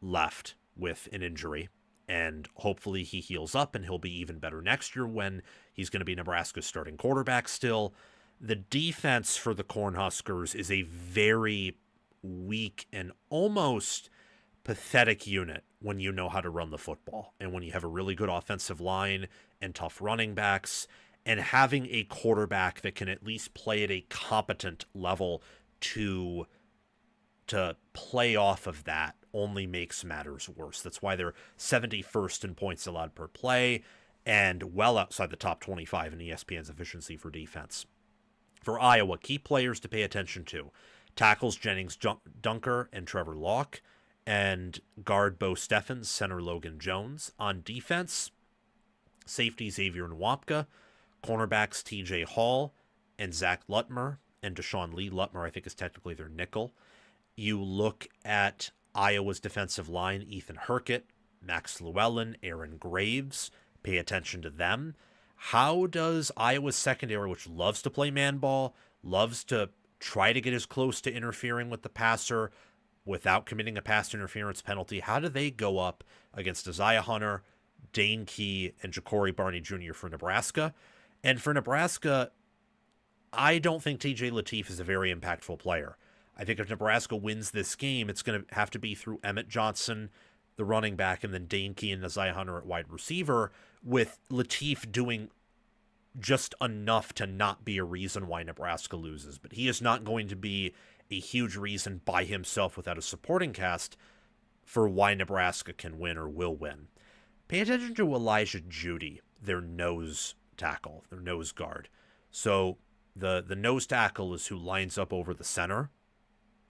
left with an injury, and hopefully he heals up and he'll be even better next year when he's going to be Nebraska's starting quarterback still. The defense for the Cornhuskers is a very weak and almost pathetic unit when you know how to run the football and when you have a really good offensive line and tough running backs, and having a quarterback that can at least play at a competent level to play off of that only makes matters worse. That's why they're 71st in points allowed per play and well outside the top 25 in ESPN's efficiency for defense. For Iowa, key players to pay attention to: tackles Jennings Dunker and Trevor Locke, and guard Bo Steffens, center Logan Jones. On defense, safety Xavier Nwapka, cornerbacks TJ Hall and Zach Lutmer, and Deshaun Lee. Lutmer, I think, is technically their nickel. You look at Iowa's defensive line: Ethan Herkett, Max Llewellyn, Aaron Graves. Pay attention to them. How does Iowa's secondary, which loves to play man ball, loves to try to get as close to interfering with the passer without committing a pass interference penalty, how do they go up against Isaiah Hunter, Dane Key, and Ja'Cory Barney Jr. for Nebraska? And for Nebraska, I don't think TJ Lateef is a very impactful player. I think if Nebraska wins this game, it's going to have to be through Emmett Johnson, the running back, and then Dane Key and Isaiah Hunter at wide receiver, with Lateef doing just enough to not be a reason why Nebraska loses. But he is not going to be a huge reason by himself without a supporting cast. for why Nebraska can win or will win. Pay attention to Elijah Judy, their nose tackle, their nose guard. So the nose tackle is who lines up over the center,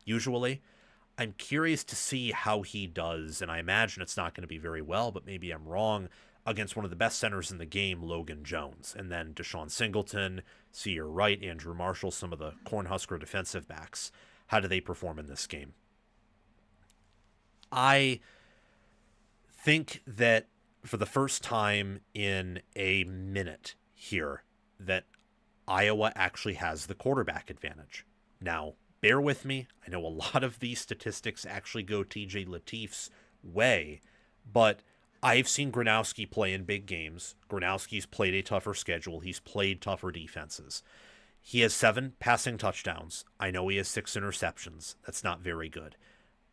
usually. I'm curious to see how he does, and I imagine it's not going to be very well, but maybe I'm wrong, against one of the best centers in the game, Logan Jones. And then Deshaun Singleton, Sear Wright, Andrew Marshall, some of the Cornhusker defensive backs. How do they perform in this game? I think that for the first time in a minute here, that Iowa actually has the quarterback advantage. Now, bear with me. I know a lot of these statistics actually go TJ Latif's way, but I've seen Gronowski play in big games. Gronowski's played a tougher schedule. He's played tougher defenses. He has 7 passing touchdowns. I know he has 6 interceptions. That's not very good.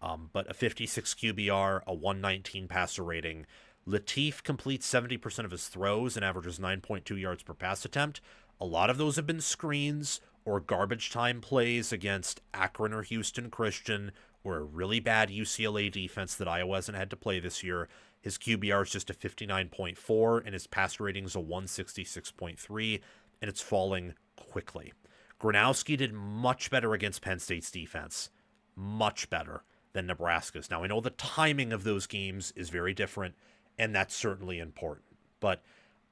But a 56 QBR, a 119 passer rating. Latif completes 70% of his throws and averages 9.2 yards per pass attempt. A lot of those have been screens or garbage time plays against Akron or Houston Christian or a really bad UCLA defense that Iowa hasn't had to play this year. His QBR is just a 59.4 and his pass rating is a 166.3, and it's falling quickly. Gronowski did much better against Penn State's defense. Much better than Nebraska's. Now, I know the timing of those games is very different, and that's certainly important. But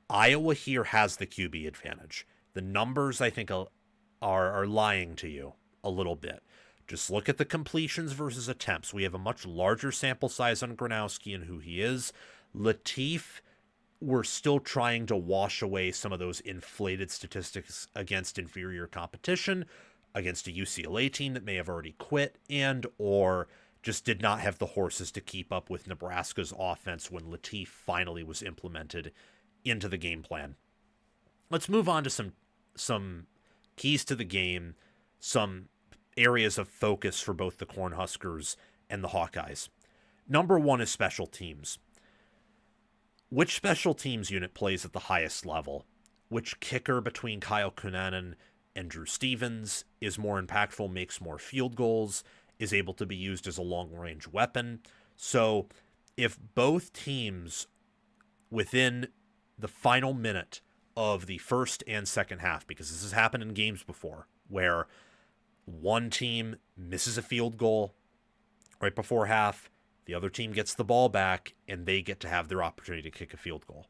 Iowa here has the QB advantage. The numbers, I think, are lying to you a little bit. Just look at the completions versus attempts. We have a much larger sample size on Gronowski and who he is. Latif, we're still trying to wash away some of those inflated statistics against inferior competition, against a UCLA team that may have already quit and or just did not have the horses to keep up with Nebraska's offense when Latif finally was implemented into the game plan. Let's move on to some keys to the game, some areas of focus for both the Cornhuskers and the Hawkeyes. Number 1 is special teams. Which special teams unit plays at the highest level? Which kicker between Kyle Kunanen and Drew Stevens is more impactful, makes more field goals, is able to be used as a long-range weapon? So if both teams within the final minute of the first and second half, because this has happened in games before, where one team misses a field goal right before half, the other team gets the ball back, and they get to have their opportunity to kick a field goal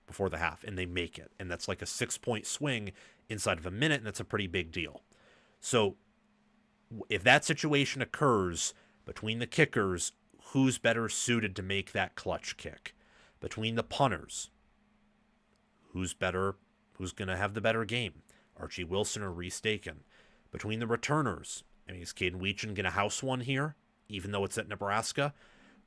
before the half, and they make it. And that's like a 6-point swing inside of a minute, and that's a pretty big deal. So if that situation occurs between the kickers, who's better suited to make that clutch kick? Between the punters, who's going to have the better game? Archie Wilson or Reese Dakin? Between the returners, I mean, is Caden Weechin going to house one here, even though it's at Nebraska?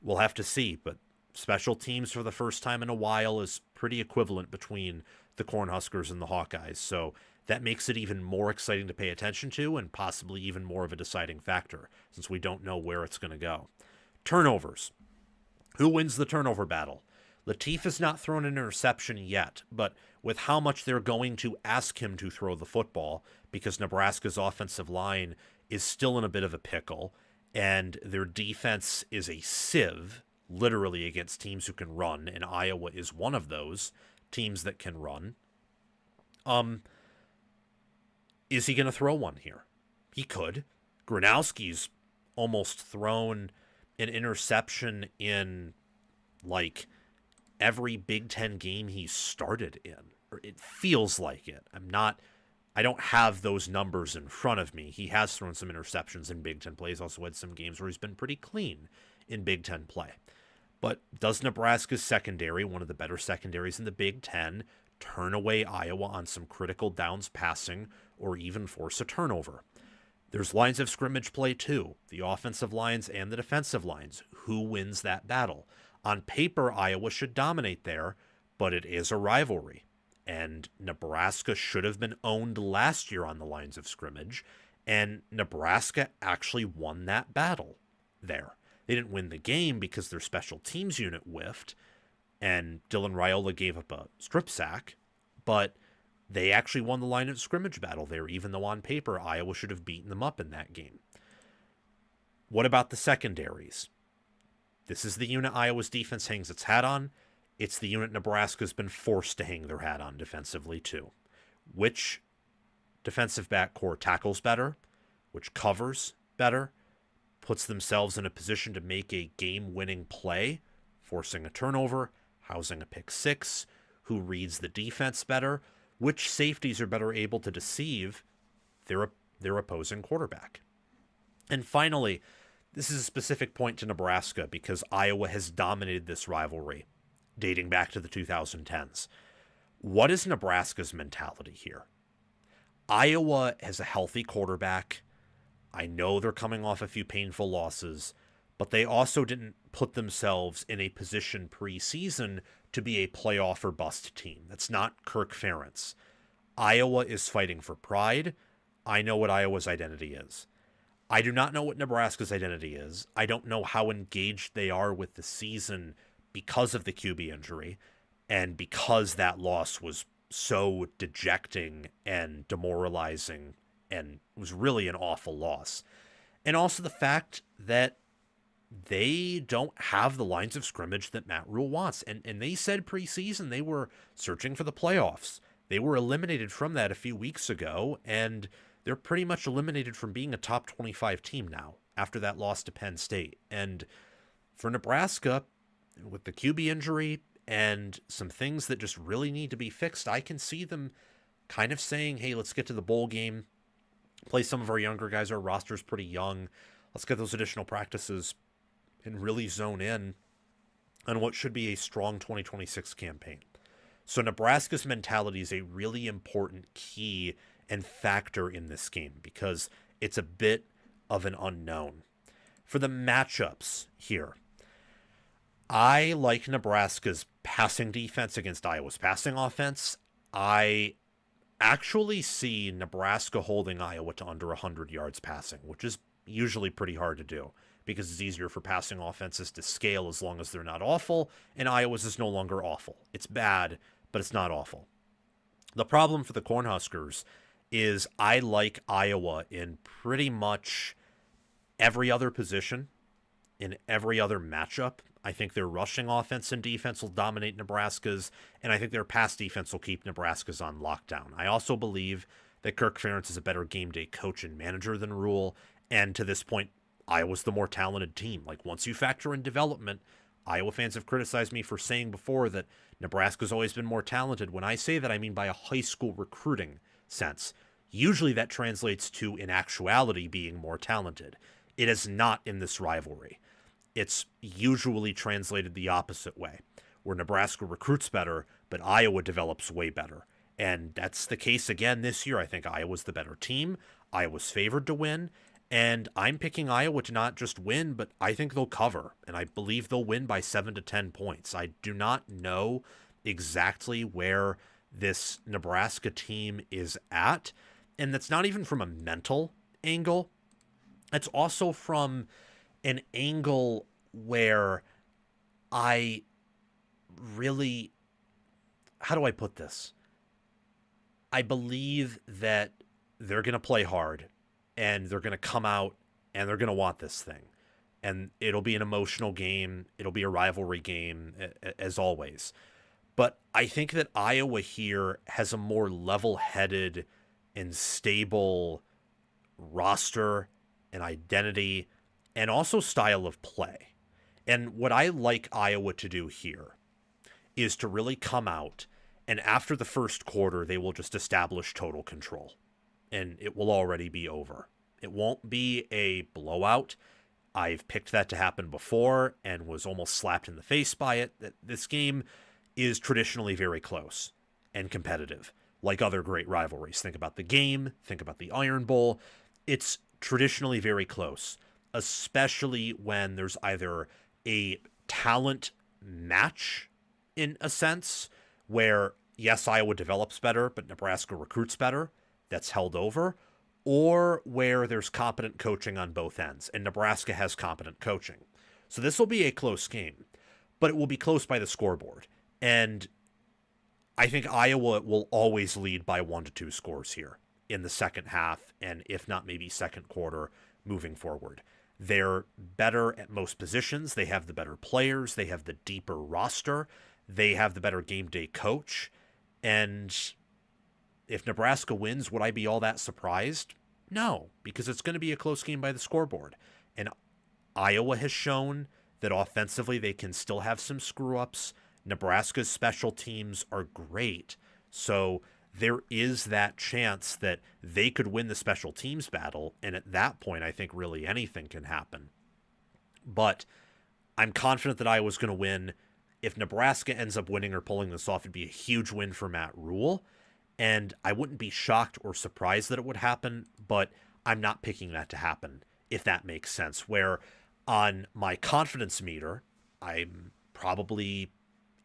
We'll have to see, but special teams for the first time in a while is pretty equivalent between the Cornhuskers and the Hawkeyes, so that makes it even more exciting to pay attention to and possibly even more of a deciding factor, since we don't know where it's going to go. Turnovers. Who wins the turnover battle? Latif has not thrown an interception yet, but with how much they're going to ask him to throw the football, because Nebraska's offensive line is still in a bit of a pickle, and their defense is a sieve, literally, against teams who can run, and Iowa is one of those teams that can run. Is he going to throw one here? He could. Gronowski's almost thrown an interception in, like, every Big Ten game he's started in. Or it feels like it. I don't have those numbers in front of me. He has thrown some interceptions in Big Ten play. He's also had some games where he's been pretty clean in Big Ten play. But does Nebraska's secondary, one of the better secondaries in the Big Ten, turn away Iowa on some critical downs passing or even force a turnover? There's lines of scrimmage play too, the offensive lines and the defensive lines. Who wins that battle? On paper, Iowa should dominate there, but it is a rivalry. And Nebraska should have been owned last year on the lines of scrimmage, and Nebraska actually won that battle there. They didn't win the game because their special teams unit whiffed, and Dylan Raiola gave up a strip sack, but they actually won the line of scrimmage battle there, even though on paper, Iowa should have beaten them up in that game. What about the secondaries? This is the unit Iowa's defense hangs its hat on. It's the unit Nebraska's been forced to hang their hat on defensively, too. Which defensive backcourt tackles better, which covers better, puts themselves in a position to make a game-winning play, forcing a turnover, housing a pick six, who reads the defense better, which safeties are better able to deceive their opposing quarterback. And finally, this is a specific point to Nebraska because Iowa has dominated this rivalry dating back to the 2010s. What is Nebraska's mentality here? Iowa has a healthy quarterback. I know they're coming off a few painful losses, but they also didn't put themselves in a position preseason to be a playoff or bust team. That's not Kirk Ferentz. Iowa is fighting for pride. I know what Iowa's identity is. I do not know what Nebraska's identity is. I don't know how engaged they are with the season because of the QB injury and because that loss was so dejecting and demoralizing and was really an awful loss. And also the fact that they don't have the lines of scrimmage that Matt Rule wants. And they said preseason they were searching for the playoffs. They were eliminated from that a few weeks ago, and they're pretty much eliminated from being a top 25 team now after that loss to Penn State. And for Nebraska, with the QB injury and some things that just really need to be fixed, I can see them kind of saying, hey, let's get to the bowl game, play some of our younger guys. Our roster's pretty young. Let's get those additional practices and really zone in on what should be a strong 2026 campaign. So Nebraska's mentality is a really important key and factor in this game because it's a bit of an unknown. For the matchups here, I like Nebraska's passing defense against Iowa's passing offense. I actually see Nebraska holding Iowa to under 100 yards passing, which is usually pretty hard to do because it's easier for passing offenses to scale as long as they're not awful, and Iowa's is no longer awful. It's bad, but it's not awful. The problem for the Cornhuskers is I like Iowa in pretty much every other position, in every other matchup. I think their rushing offense and defense will dominate Nebraska's, and I think their pass defense will keep Nebraska's on lockdown. I also believe that Kirk Ferentz is a better game day coach and manager than Rule, and to this point, Iowa's the more talented team. Like, once you factor in development, Iowa fans have criticized me for saying before that Nebraska's always been more talented. When I say that, I mean by a high school recruiting sense. Usually that translates to, in actuality, being more talented. It is not in this rivalry. It's usually translated the opposite way, where Nebraska recruits better, but Iowa develops way better. And that's the case again this year. I think Iowa's the better team. Iowa's favored to win. And I'm picking Iowa to not just win, but I think they'll cover. And I believe they'll win by 7 to 10 points. I do not know exactly where this Nebraska team is at. And that's not even from a mental angle. It's also from an angle where I really, how do I put this? I believe that they're going to play hard and they're going to come out and they're going to want this thing. And it'll be an emotional game. It'll be a rivalry game, as always. But I think that Iowa here has a more level-headed and stable roster and identity and also style of play. And what I like Iowa to do here is to really come out, and after the first quarter, they will just establish total control. And it will already be over. It won't be a blowout. I've picked that to happen before and was almost slapped in the face by it. This game is traditionally very close and competitive, like other great rivalries. Think about the game, think about the Iron Bowl. It's traditionally very close, especially when there's either a talent match in a sense where, yes, Iowa develops better, but Nebraska recruits better. That's held over, or where there's competent coaching on both ends, and Nebraska has competent coaching. So this will be a close game, but it will be close by the scoreboard. And I think Iowa will always lead by 1 to 2 scores here in the second half, and if not maybe second quarter moving forward. They're better at most positions. They have the better players. They have the deeper roster. They have the better game day coach. And if Nebraska wins, would I be all that surprised? No, because it's going to be a close game by the scoreboard. And Iowa has shown that offensively they can still have some screw-ups. Nebraska's special teams are great. So there is that chance that they could win the special teams battle. And at that point, I think really anything can happen. But I'm confident that Iowa's going to win. If Nebraska ends up winning or pulling this off, it'd be a huge win for Matt Rule. And I wouldn't be shocked or surprised that it would happen, but I'm not picking that to happen, if that makes sense. Where on my confidence meter, I'm probably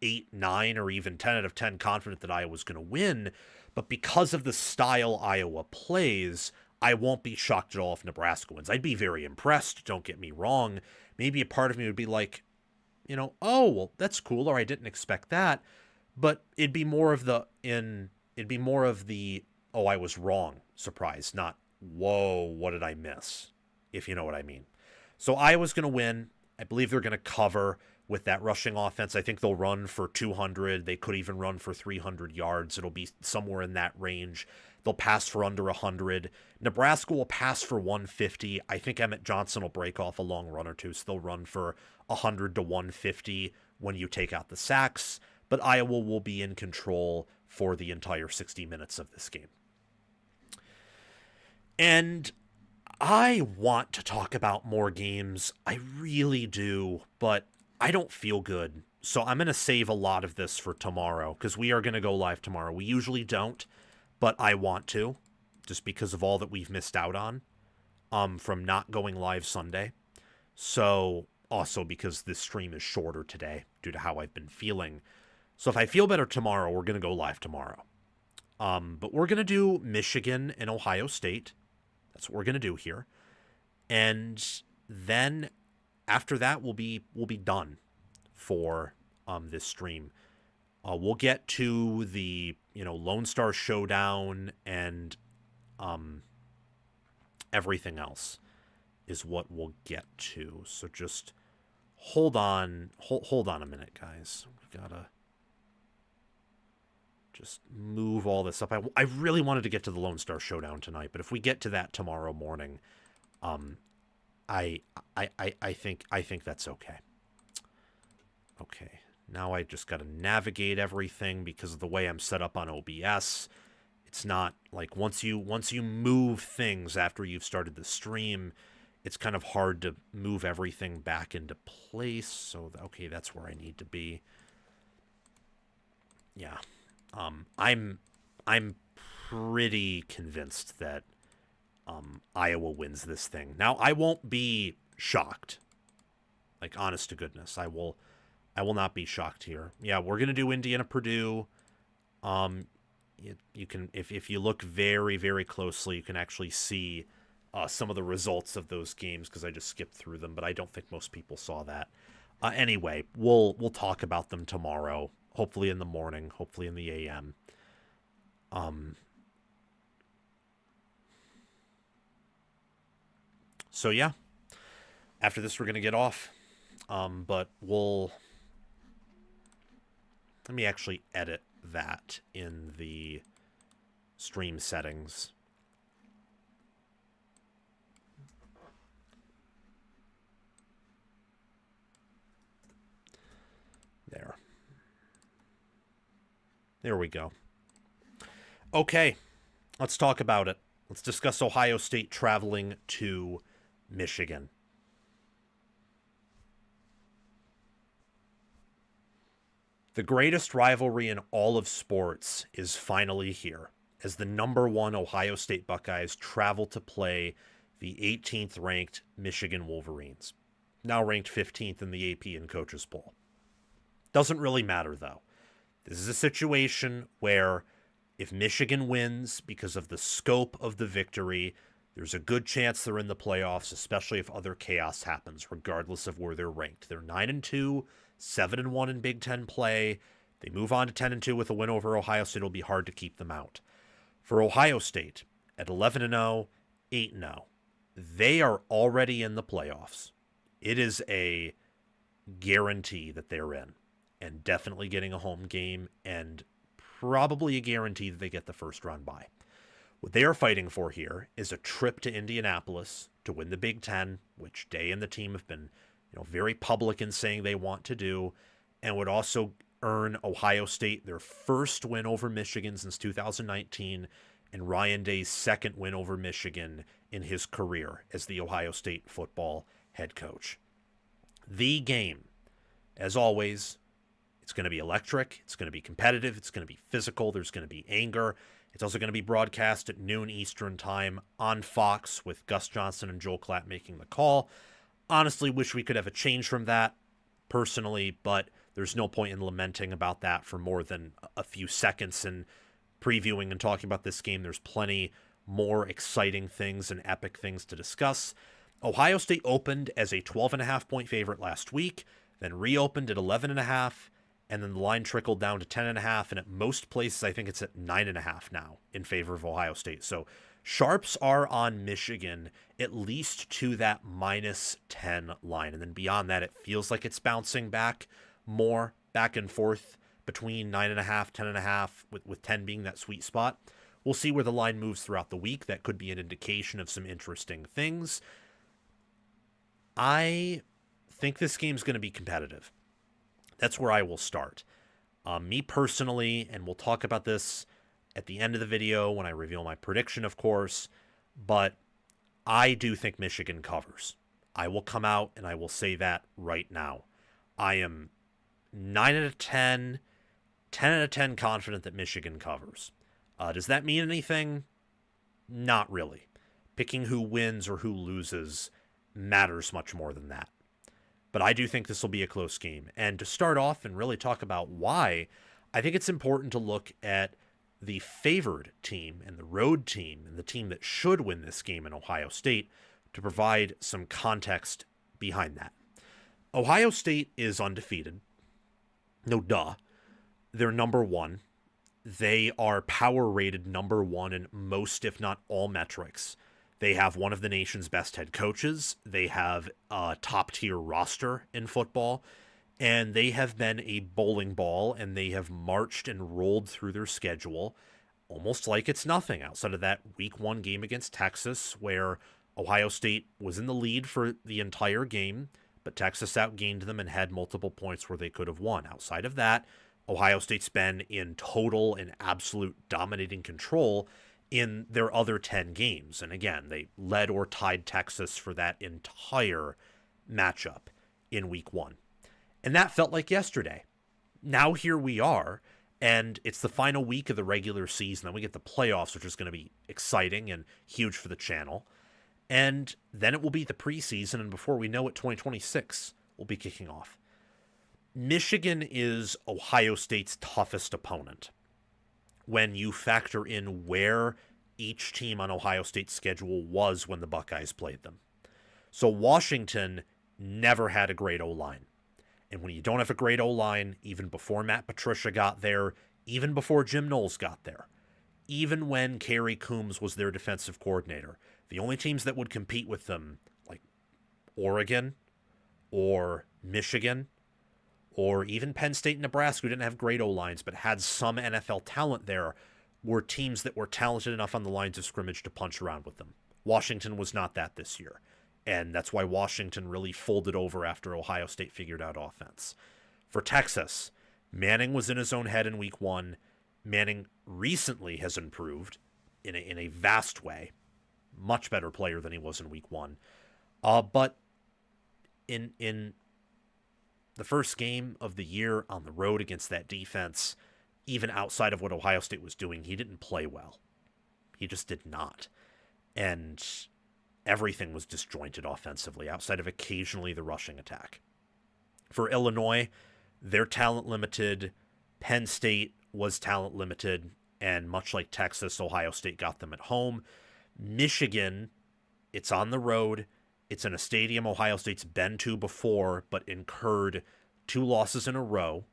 8, 9, or even 10 out of 10 confident that Iowa's going to win. But because of the style Iowa plays, I won't be shocked at all if Nebraska wins. I'd be very impressed, don't get me wrong. Maybe a part of me would be like, oh, well, that's cool, or I didn't expect that. But it'd be more of the, oh, I was wrong surprise, not, whoa, what did I miss? If you know what I mean. So Iowa's going to win. I believe they're going to cover with that rushing offense. I think they'll run for 200. They could even run for 300 yards. It'll be somewhere in that range. They'll pass for under 100. Nebraska will pass for 150. I think Emmett Johnson will break off a long run or two, so they'll run for 100 to 150 when you take out the sacks. But Iowa will be in control for the entire 60 minutes of this game. And I want to talk about more games. I really do, but I don't feel good. So I'm going to save a lot of this for tomorrow because we are going to go live tomorrow. We usually don't, but I want to just because of all that we've missed out on from not going live Sunday. So also because this stream is shorter today due to how I've been feeling. So if I feel better tomorrow, we're going to go live tomorrow. But we're going to do Michigan and Ohio State. That's what we're going to do here. And then after that, we'll be done for this stream. We'll get to the Lone Star Showdown and everything else is what we'll get to. So just hold on a minute, guys. We gotta just move all this up. I really wanted to get to the Lone Star Showdown tonight, but if we get to that tomorrow morning, I think that's okay. Okay, now I just got to navigate everything because of the way I'm set up on OBS. It's not like once you move things after you've started the stream, it's kind of hard to move everything back into place. So okay, that's where I need to be. Yeah. I'm pretty convinced that Iowa wins this thing. Now, I won't be shocked. Like, honest to goodness, I will not be shocked here. Yeah, we're gonna do Indiana Purdue. You can if you look very, very closely, you can actually see some of the results of those games because I just skipped through them, but I don't think most people saw that. Anyway, we'll talk about them tomorrow. Hopefully in the morning, hopefully in the AM. So yeah, after this we're going to get off. But let me actually edit that in the stream settings. There we go. Okay, let's talk about it. Let's discuss Ohio State traveling to Michigan. The greatest rivalry in all of sports is finally here, as the #1 Ohio State Buckeyes travel to play the 18th ranked Michigan Wolverines, now ranked 15th in the AP and Coaches Poll. Doesn't really matter, though. This is a situation where if Michigan wins because of the scope of the victory, there's a good chance they're in the playoffs, especially if other chaos happens, regardless of where they're ranked. They're 9-2, 7-1 in Big Ten play. They move on to 10-2 with a win over Ohio State. It'll be hard to keep them out. For Ohio State, at 11-0, 8-0, they are already in the playoffs. It is a guarantee that they're in, and definitely getting a home game, and probably a guarantee that they get the first round bye. What they are fighting for here is a trip to Indianapolis to win the Big Ten, which Day and the team have been, very public in saying they want to do, and would also earn Ohio State their first win over Michigan since 2019, and Ryan Day's second win over Michigan in his career as the Ohio State football head coach. The game, as always, it's going to be electric, it's going to be competitive, it's going to be physical, there's going to be anger. It's also going to be broadcast at noon Eastern time on Fox with Gus Johnson and Joel Klatt making the call. Honestly, wish we could have a change from that personally, but there's no point in lamenting about that for more than a few seconds and previewing and talking about this game. There's plenty more exciting things and epic things to discuss. Ohio State opened as a 12.5-point favorite last week, then reopened at 11.5, and then the line trickled down to 10.5, and at most places I think it's at 9.5 now in favor of Ohio State. So sharps are on Michigan at least to that -10 line, and then beyond that it feels like it's bouncing back more back and forth between 9.5, 10.5, with 10 being that sweet spot. We'll see where the line moves throughout the week. That could be an indication of some interesting things. I think this game's going to be competitive. That's where I will start. Me personally, and we'll talk about this at the end of the video when I reveal my prediction, of course, but I do think Michigan covers. I will come out and I will say that right now. I am 9 out of 10, 10 out of 10 confident that Michigan covers. Does that mean anything? Not really. Picking who wins or who loses matters much more than that. But I do think this will be a close game. And to start off and really talk about why, I think it's important to look at the favored team and the road team and the team that should win this game in Ohio State to provide some context behind that. Ohio State is undefeated. No duh. They're number one. They are power rated number one in most, if not all, metrics. They have one of the nation's best head coaches. They have a top-tier roster in football. And they have been a bowling ball, and they have marched and rolled through their schedule almost like it's nothing outside of that week one game against Texas, where Ohio State was in the lead for the entire game, but Texas outgained them and had multiple points where they could have won. Outside of that, Ohio State's been in total and absolute dominating control in their other 10 games. And again, they led or tied Texas for that entire matchup in week one. And that felt like yesterday. Now here we are, and it's the final week of the regular season. Then we get the playoffs, which is going to be exciting and huge for the channel. And then it will be the preseason, and before we know it, 2026 will be kicking off. Michigan is Ohio State's toughest opponent when you factor in where each team on Ohio State's schedule was when the Buckeyes played them. So Washington never had a great O-line. And when you don't have a great O-line, even before Matt Patricia got there, even before Jim Knowles got there, even when Kerry Coombs was their defensive coordinator, the only teams that would compete with them, like Oregon or Michigan or even Penn State and Nebraska, who didn't have great O-lines but had some NFL talent there, were teams that were talented enough on the lines of scrimmage to punch around with them. Washington was not that this year. And that's why Washington really folded over after Ohio State figured out offense. For Texas, Manning was in his own head in week one. Manning recently has improved in a vast way. Much better player than he was in week one. But in the first game of the year on the road against that defense, even outside of what Ohio State was doing, he didn't play well. He just did not. And everything was disjointed offensively, outside of occasionally the rushing attack. For Illinois, they're talent limited. Penn State was talent limited. And much like Texas, Ohio State got them at home. Michigan, it's on the road. It's in a stadium Ohio State's been to before, but incurred 2 losses in a row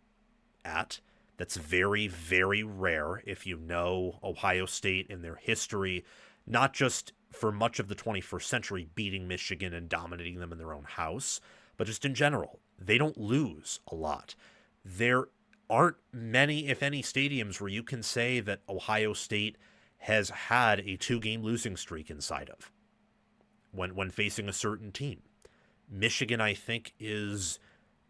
at. That's very, very rare if you know Ohio State and their history, not just for much of the 21st century, beating Michigan and dominating them in their own house, but just in general, they don't lose a lot. There aren't many, if any, stadiums where you can say that Ohio State has had a 2-game losing streak inside of when facing a certain team. Michigan, I think, is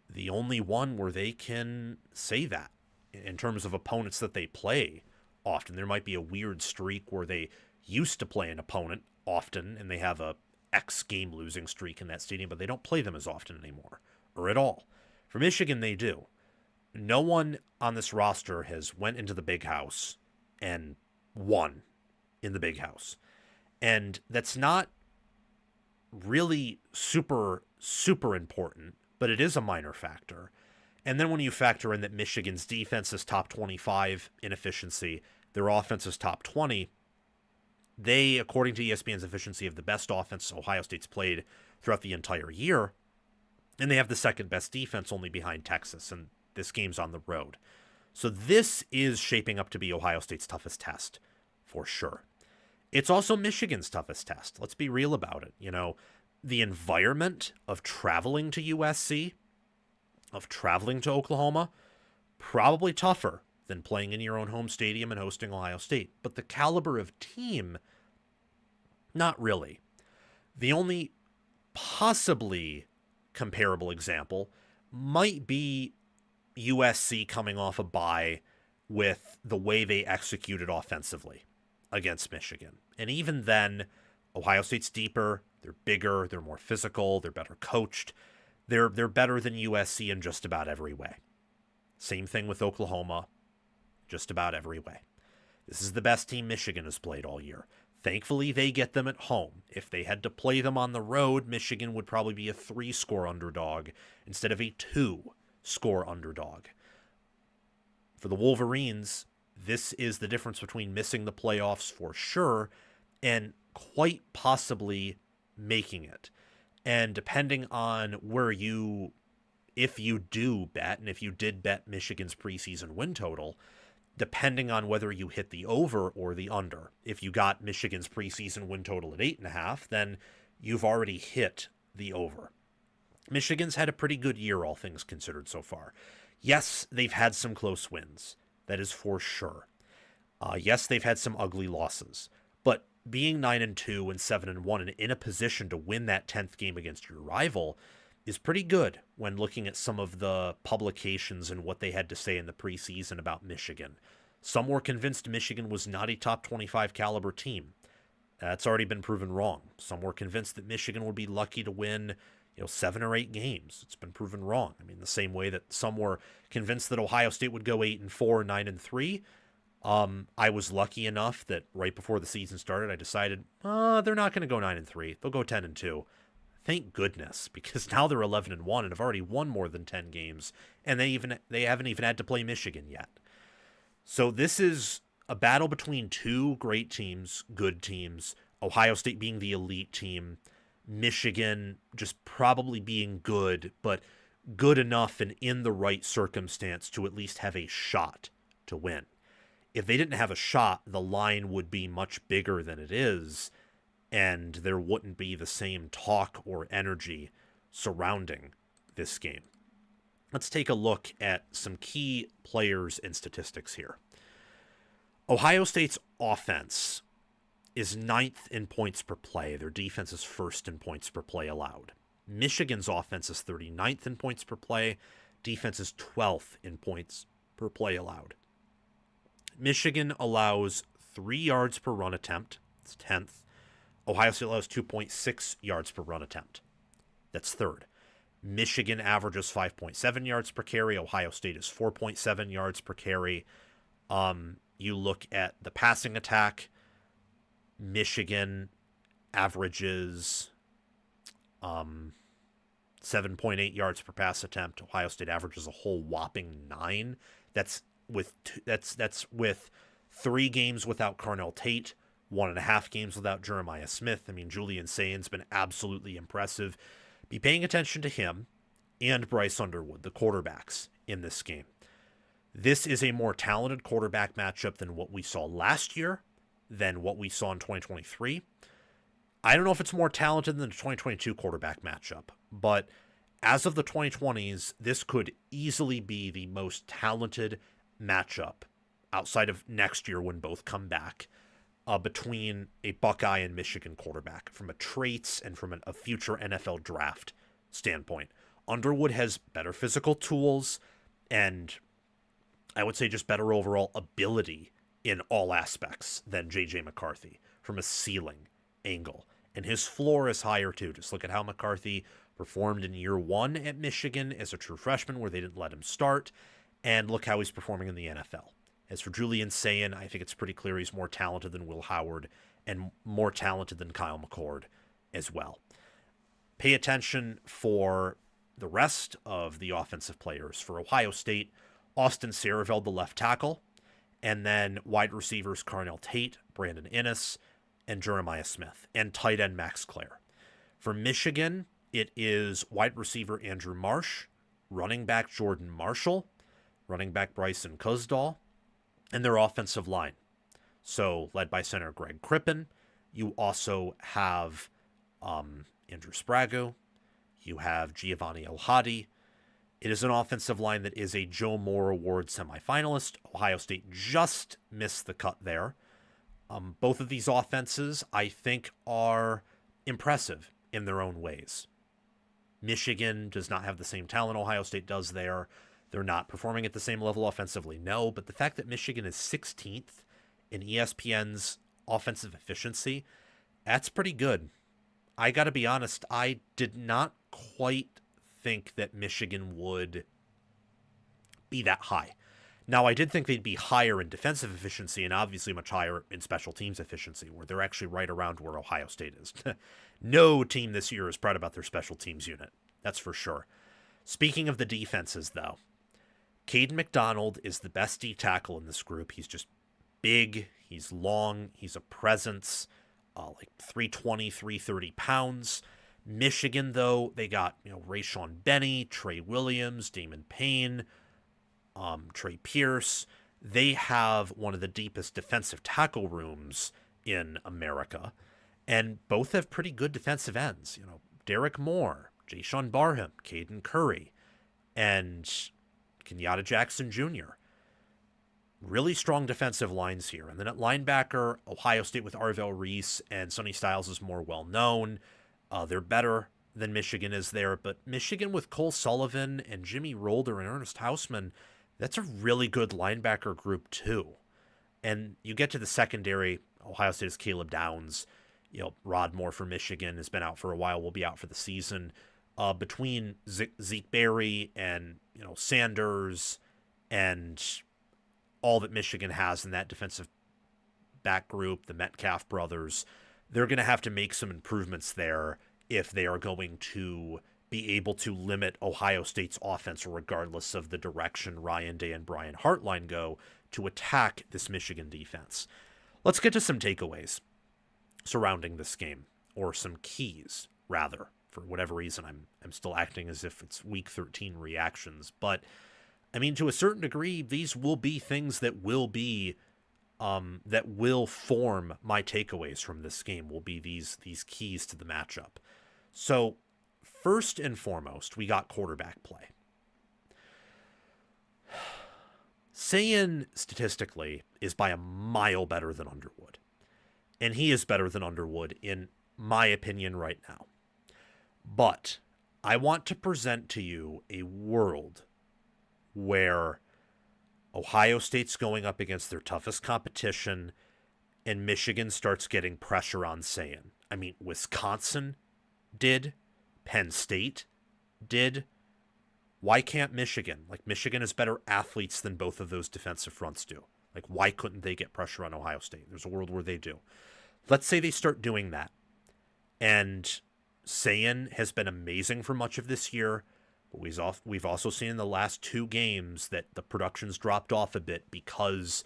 the only one where they can say that in terms of opponents that they play often. There might be a weird streak where they used to play an opponent often and they have a X game losing streak in that stadium, but they don't play them as often anymore, or at all. For Michigan, they do. No one on this roster has went into the Big House and won in the Big House. And that's not really super important, but it is a minor factor. And then when you factor in that Michigan's defense is top 25 in efficiency, their offense is top 20, they, according to ESPN's efficiency, have the best offense Ohio State's played throughout the entire year, and they have the second best defense only behind Texas, and this game's on the road. So this is shaping up to be Ohio State's toughest test, for sure. It's also Michigan's toughest test. Let's be real about it. You know, the environment of traveling to USC, of traveling to Oklahoma, probably tougher than playing in your own home stadium and hosting Ohio State. But the caliber of team, not really. The only possibly comparable example might be USC coming off a bye with the way they executed offensively against Michigan. And even then, Ohio State's deeper, they're bigger, they're more physical, they're better coached. They're better than USC in just about every way. Same thing with Oklahoma, just about every way. This is the best team Michigan has played all year. Thankfully, they get them at home. If they had to play them on the road, Michigan would probably be a 3-score underdog instead of a 2-score underdog. For the Wolverines, this is the difference between missing the playoffs for sure and quite possibly making it. And depending on where you, if you do bet, and if you did bet Michigan's preseason win total, depending on whether you hit the over or the under. If you got Michigan's preseason win total at 8.5, then you've already hit the over. Michigan's had a pretty good year, all things considered so far. Yes, they've had some close wins. That is for sure. Yes, they've had some ugly losses. But being 9-2 and 7-1 and in a position to win that 10th game against your rival is pretty good when looking at some of the publications and what they had to say in the preseason about Michigan. Some were convinced Michigan was not a top 25 caliber team. That's already been proven wrong. Some were convinced that Michigan would be lucky to win, 7 or 8 games. It's been proven wrong. I mean, the same way that some were convinced that Ohio State would go 8-4, 9-3. I was lucky enough that right before the season started, I decided, they're not going to go 9-3. They'll go 10-2. Thank goodness, because now they're 11-1 and have already won more than 10 games, and they haven't even had to play Michigan yet. So this is a battle between two great teams, good teams. Ohio State being the elite team, Michigan just probably being good, but good enough and in the right circumstance to at least have a shot to win. If they didn't have a shot, the line would be much bigger than it is, and there wouldn't be the same talk or energy surrounding this game. Let's take a look at some key players and statistics here. Ohio State's offense is 9th in points per play. Their defense is 1st in points per play allowed. Michigan's offense is 39th in points per play. Defense is 12th in points per play allowed. Michigan allows 3 yards per run attempt. It's 10th. Ohio State allows 2.6 yards per run attempt. That's 3rd. Michigan averages 5.7 yards per carry. Ohio State is 4.7 yards per carry. You look at the passing attack. Michigan averages 7.8 yards per pass attempt. Ohio State averages a whole whopping 9. That's with 3 games without Carnell Tate, 1.5 games without Jeremiah Smith. I mean, Julian Sain's been absolutely impressive. Be paying attention to him and Bryce Underwood, the quarterbacks in this game. This is a more talented quarterback matchup than what we saw last year, than what we saw in 2023. I don't know if it's more talented than the 2022 quarterback matchup, but as of the 2020s, this could easily be the most talented matchup outside of next year when both come back between a Buckeye and Michigan quarterback from a traits and from a future NFL draft standpoint. Underwood has better physical tools and I would say just better overall ability in all aspects than J.J. McCarthy from a ceiling angle. And his floor is higher too. Just look at how McCarthy performed in year one at Michigan as a true freshman where they didn't let him start. And look how he's performing in the NFL. As for Julian Sayin, I think it's pretty clear he's more talented than Will Howard and more talented than Kyle McCord as well. Pay attention for the rest of the offensive players. For Ohio State, Austin Saraveld, the left tackle, and then wide receivers Carnell Tate, Brandon Innes, and Jeremiah Smith, and tight end Max Clare. For Michigan, it is wide receiver Andrew Marsh, running back Jordan Marshall, running back Bryson Kuzdal, and their offensive line. So, led by center Greg Crippen. You also have Andrew Sprague. You have Giovanni El-Hadi. It is an offensive line that is a Joe Moore Award semifinalist. Ohio State just missed the cut there. Both of these offenses, I think, are impressive in their own ways. Michigan does not have the same talent Ohio State does there. They're not performing at the same level offensively, no. But the fact that Michigan is 16th in ESPN's offensive efficiency, that's pretty good. I got to be honest, I did not quite think that Michigan would be that high. Now, I did think they'd be higher in defensive efficiency and obviously much higher in special teams efficiency, where they're actually right around where Ohio State is. No team this year is proud about their special teams unit. That's for sure. Speaking of the defenses, though, Caden McDonald is the best D tackle in this group. He's just big. He's long. He's a presence. Like 320, 330 pounds. Michigan, though, they got, Rayshawn Benny, Trey Williams, Damon Payne, Trey Pierce. They have one of the deepest defensive tackle rooms in America, and both have pretty good defensive ends. Derek Moore, Jayshon Barham, Caden Curry, and Kenyatta Jackson Jr. Really strong defensive lines here. And then at linebacker, Ohio State with Arvell Reese and Sonny Styles is more well-known. They're better than Michigan is there, but Michigan with Cole Sullivan and Jimmy Rolder and Ernest Hausman, that's a really good linebacker group too. And you get to the secondary, Ohio State is Caleb Downs. Rod Moore for Michigan has been out for a while, will be out for the season. Between Zeke Berry and Sanders and all that Michigan has in that defensive back group, the Metcalf brothers, they're going to have to make some improvements there if they are going to be able to limit Ohio State's offense, regardless of the direction Ryan Day and Brian Hartline go to attack this Michigan defense. Let's get to some takeaways surrounding this game, or some keys, rather. For whatever reason, I'm still acting as if it's Week 13 reactions. But, to a certain degree, these will be things that will be that will form my takeaways from this game, will be these keys to the matchup. So, first and foremost, we got quarterback play. Sayin, statistically, is by a mile better than Underwood. And he is better than Underwood, in my opinion, right now. But I want to present to you a world where Ohio State's going up against their toughest competition and Michigan starts getting pressure on Sayin. Wisconsin did. Penn State did. Why can't Michigan? Michigan has better athletes than both of those defensive fronts do. Why couldn't they get pressure on Ohio State? There's a world where they do. Let's say they start doing that. And Sayin has been amazing for much of this year, but we've also seen in the last two games that the production's dropped off a bit because,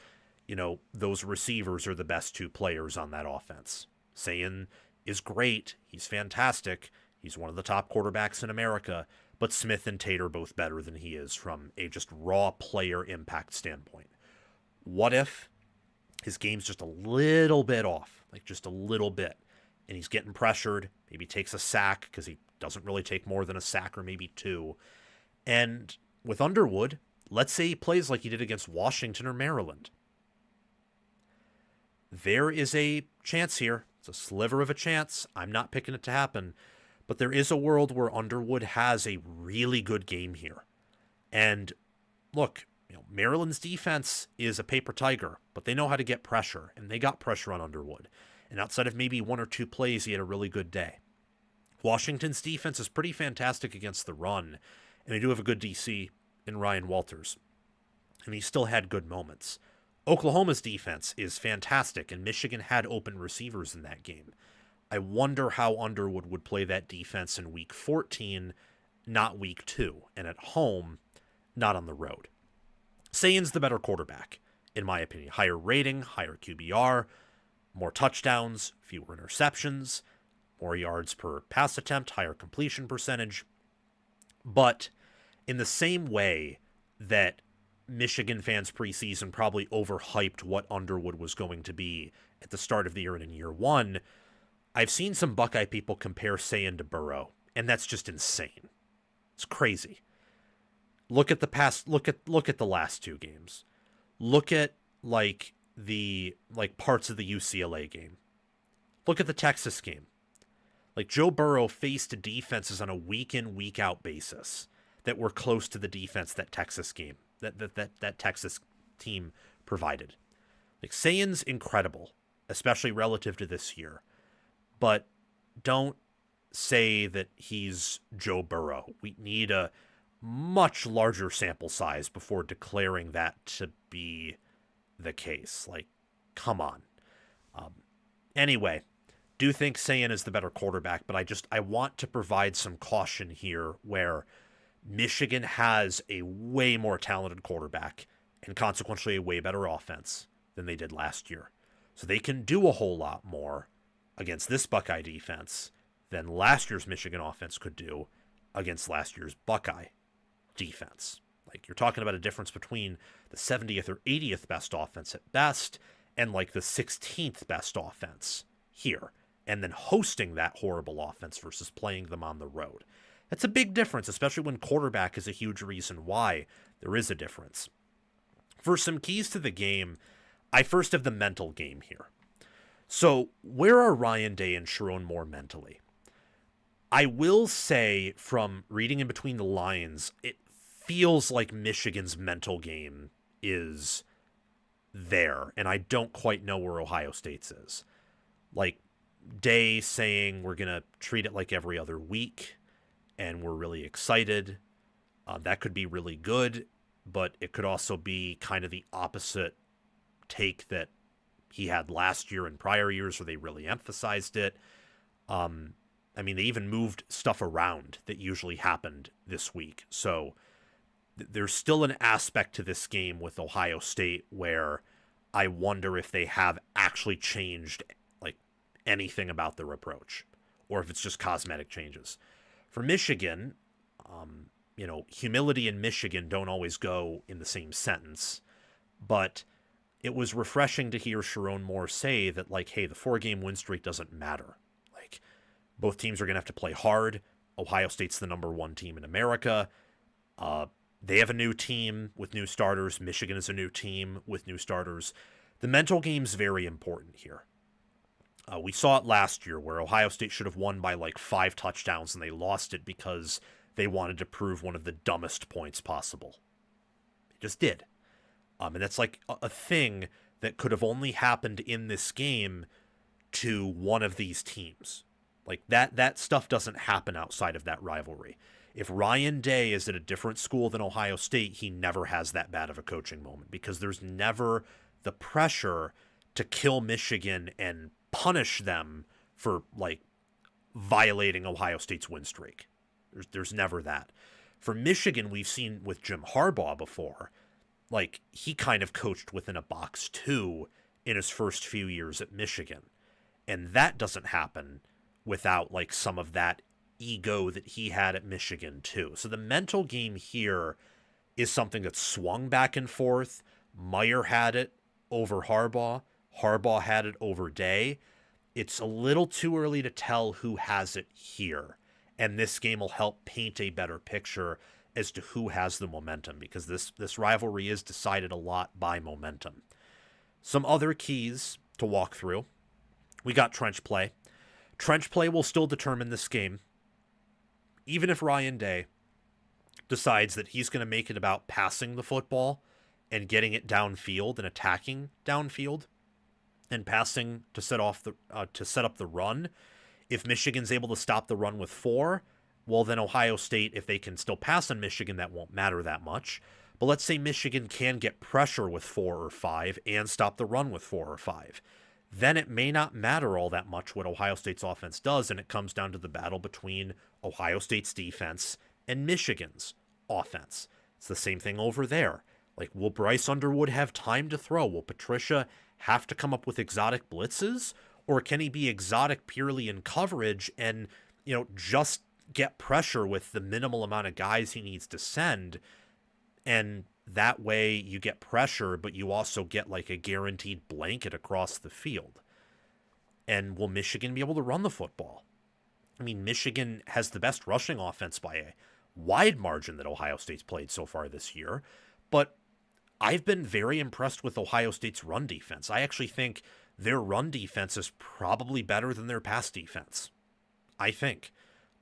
those receivers are the best two players on that offense. Sayin is great. He's fantastic. He's one of the top quarterbacks in America, but Smith and Tate are both better than he is from a just raw player impact standpoint. What if his game's just a little bit off, just a little bit, and he's getting pressured, maybe takes a sack because he doesn't really take more than a sack or maybe two. And with Underwood, let's say he plays like he did against Washington or Maryland. There is a chance here. It's a sliver of a chance. I'm not picking it to happen. But there is a world where Underwood has a really good game here. And look, Maryland's defense is a paper tiger, but they know how to get pressure, and they got pressure on Underwood. And outside of maybe one or two plays, he had a really good day. Washington's defense is pretty fantastic against the run, and they do have a good DC in Ryan Walters. And he still had good moments. Oklahoma's defense is fantastic, and Michigan had open receivers in that game. I wonder how Underwood would play that defense in Week 14, not Week 2, and at home, not on the road. Sayan's the better quarterback, in my opinion. Higher rating, higher QBR, more touchdowns, fewer interceptions, more yards per pass attempt, higher completion percentage. But in the same way that Michigan fans preseason probably overhyped what Underwood was going to be at the start of the year and in year one, I've seen some Buckeye people compare Sayan to Burrow, and that's just insane. It's crazy. Look at the last two games. Look at the parts of the UCLA game. Look at the Texas game. Joe Burrow faced defenses on a week in, week out basis that were close to the defense that Texas game that Texas team provided. Sayan's incredible, especially relative to this year. But don't say that he's Joe Burrow. We need a much larger sample size before declaring that to be the case. Come on. Anyway, do think Sayan is the better quarterback, but I want to provide some caution here where Michigan has a way more talented quarterback and consequently a way better offense than they did last year. So they can do a whole lot more against this Buckeye defense than last year's Michigan offense could do against last year's Buckeye defense. You're talking about a difference between the 70th or 80th best offense at best and the 16th best offense here, and then hosting that horrible offense versus playing them on the road. That's a big difference, especially when quarterback is a huge reason why there is a difference. For some keys to the game, I first have the mental game here. So where are Ryan Day and Sherrone Moore mentally? I will say, from reading in between the lines, it feels like Michigan's mental game is there, and I don't quite know where Ohio State's is. Day saying we're going to treat it like every other week, and we're really excited. That could be really good, but it could also be kind of the opposite take that he had last year and prior years where they really emphasized it. They even moved stuff around that usually happened this week. So there's still an aspect to this game with Ohio State where I wonder if they have actually changed anything about their approach, or if it's just cosmetic changes. For Michigan, humility and Michigan don't always go in the same sentence, but it was refreshing to hear Sherrone Moore say that, hey, the 4-game win streak doesn't matter. Both teams are going to have to play hard. Ohio State's the number one team in America. They have a new team with new starters. Michigan is a new team with new starters. The mental game's very important here. We saw it last year where Ohio State should have won by 5 touchdowns and they lost it because they wanted to prove one of the dumbest points possible. They just did. And that's a thing that could have only happened in this game to one of these teams. That stuff doesn't happen outside of that rivalry. If Ryan Day is at a different school than Ohio State, he never has that bad of a coaching moment because there's never the pressure to kill Michigan and punish them for violating Ohio State's win streak. There's never that. For Michigan, we've seen with Jim Harbaugh before, he kind of coached within a box too in his first few years at Michigan. And that doesn't happen without some of that ego that he had at Michigan too. So the mental game here is something that's swung back and forth. Meyer had it over Harbaugh. Harbaugh had it over Day. It's a little too early to tell who has it here. And this game will help paint a better picture as to who has the momentum, because this rivalry is decided a lot by momentum. Some other keys to walk through. We got trench play. Trench play will still determine this game. Even if Ryan Day decides that he's going to make it about passing the football and getting it downfield and attacking downfield and passing to set up the run, if Michigan's able to stop the run with 4, well, then Ohio State, if they can still pass on Michigan, that won't matter that much. But let's say Michigan can get pressure with 4 or 5 and stop the run with 4 or 5. Then it may not matter all that much what Ohio State's offense does, and it comes down to the battle between Ohio State's defense and Michigan's offense. It's the same thing over there. Like, will Bryce Underwood have time to throw? Will Patricia have to come up with exotic blitzes? Or can he be exotic purely in coverage and, just get pressure with the minimal amount of guys he needs to send? And that way you get pressure, but you also get like a guaranteed blanket across the field. And will Michigan be able to run the football? I mean, Michigan has the best rushing offense by a wide margin that Ohio State's played so far this year. But I've been very impressed with Ohio State's run defense. I actually think their run defense is probably better than their pass defense. I think.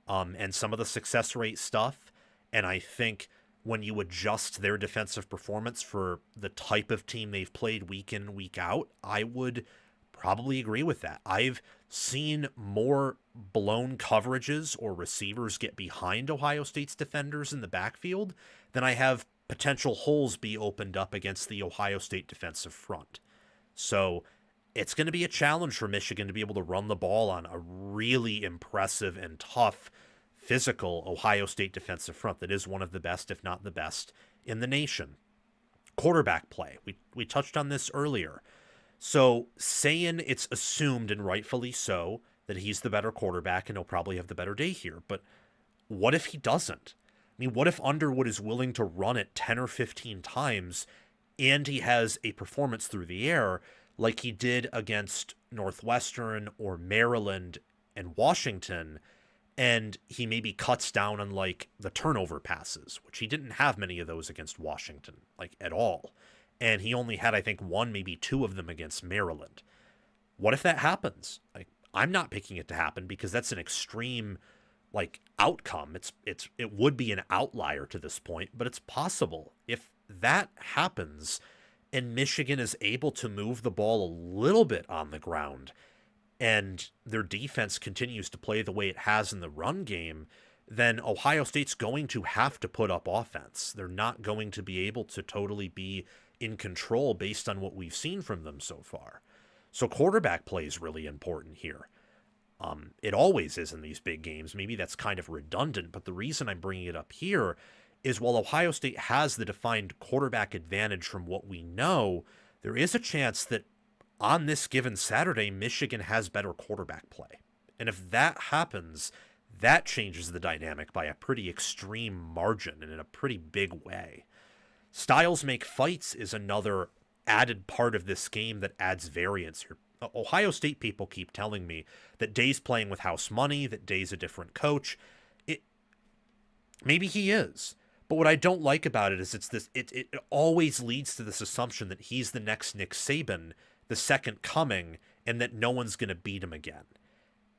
And some of the success rate stuff, and I think when you adjust their defensive performance for the type of team they've played week in, week out, I would probably agree with that. I've seen more blown coverages or receivers get behind Ohio State's defenders in the backfield than I have potential holes be opened up against the Ohio State defensive front. So it's going to be a challenge for Michigan to be able to run the ball on a really impressive and tough physical Ohio State defensive front that is one of the best, if not the best, in the nation. Quarterback play. We touched on this earlier. So saying it's assumed, and rightfully so, that he's the better quarterback and he'll probably have the better day here. But what if he doesn't? I mean, what if Underwood is willing to run it 10 or 15 times and he has a performance through the air like he did against Northwestern or Maryland and Washington, and he maybe cuts down on like the turnover passes, which he didn't have many of those against Washington, like at all. And he only had, I think, 1, maybe 2 of them against Maryland. What if that happens? Like, I'm not picking it to happen because that's an extreme outcome. It would be an outlier to this point, but it's possible. If that happens and Michigan is able to move the ball a little bit on the ground and their defense continues to play the way it has in the run game, then Ohio State's going to have to put up offense. They're not going to be able to totally be in control based on what we've seen from them so far. So quarterback play is really important here. It always is in these big games. Maybe that's kind of redundant, but the reason I'm bringing it up here is while Ohio State has the defined quarterback advantage from what we know, there is a chance that on this given Saturday, Michigan has better quarterback play. And if that happens, that changes the dynamic by a pretty extreme margin and in a pretty big way. Styles make fights is another added part of this game that adds variance here. Ohio State people keep telling me that Day's playing with house money, that Day's a different coach. Maybe he is. But what I don't like about it is it always leads to this assumption that he's the next Nick Saban, the second coming, and that no one's going to beat him again.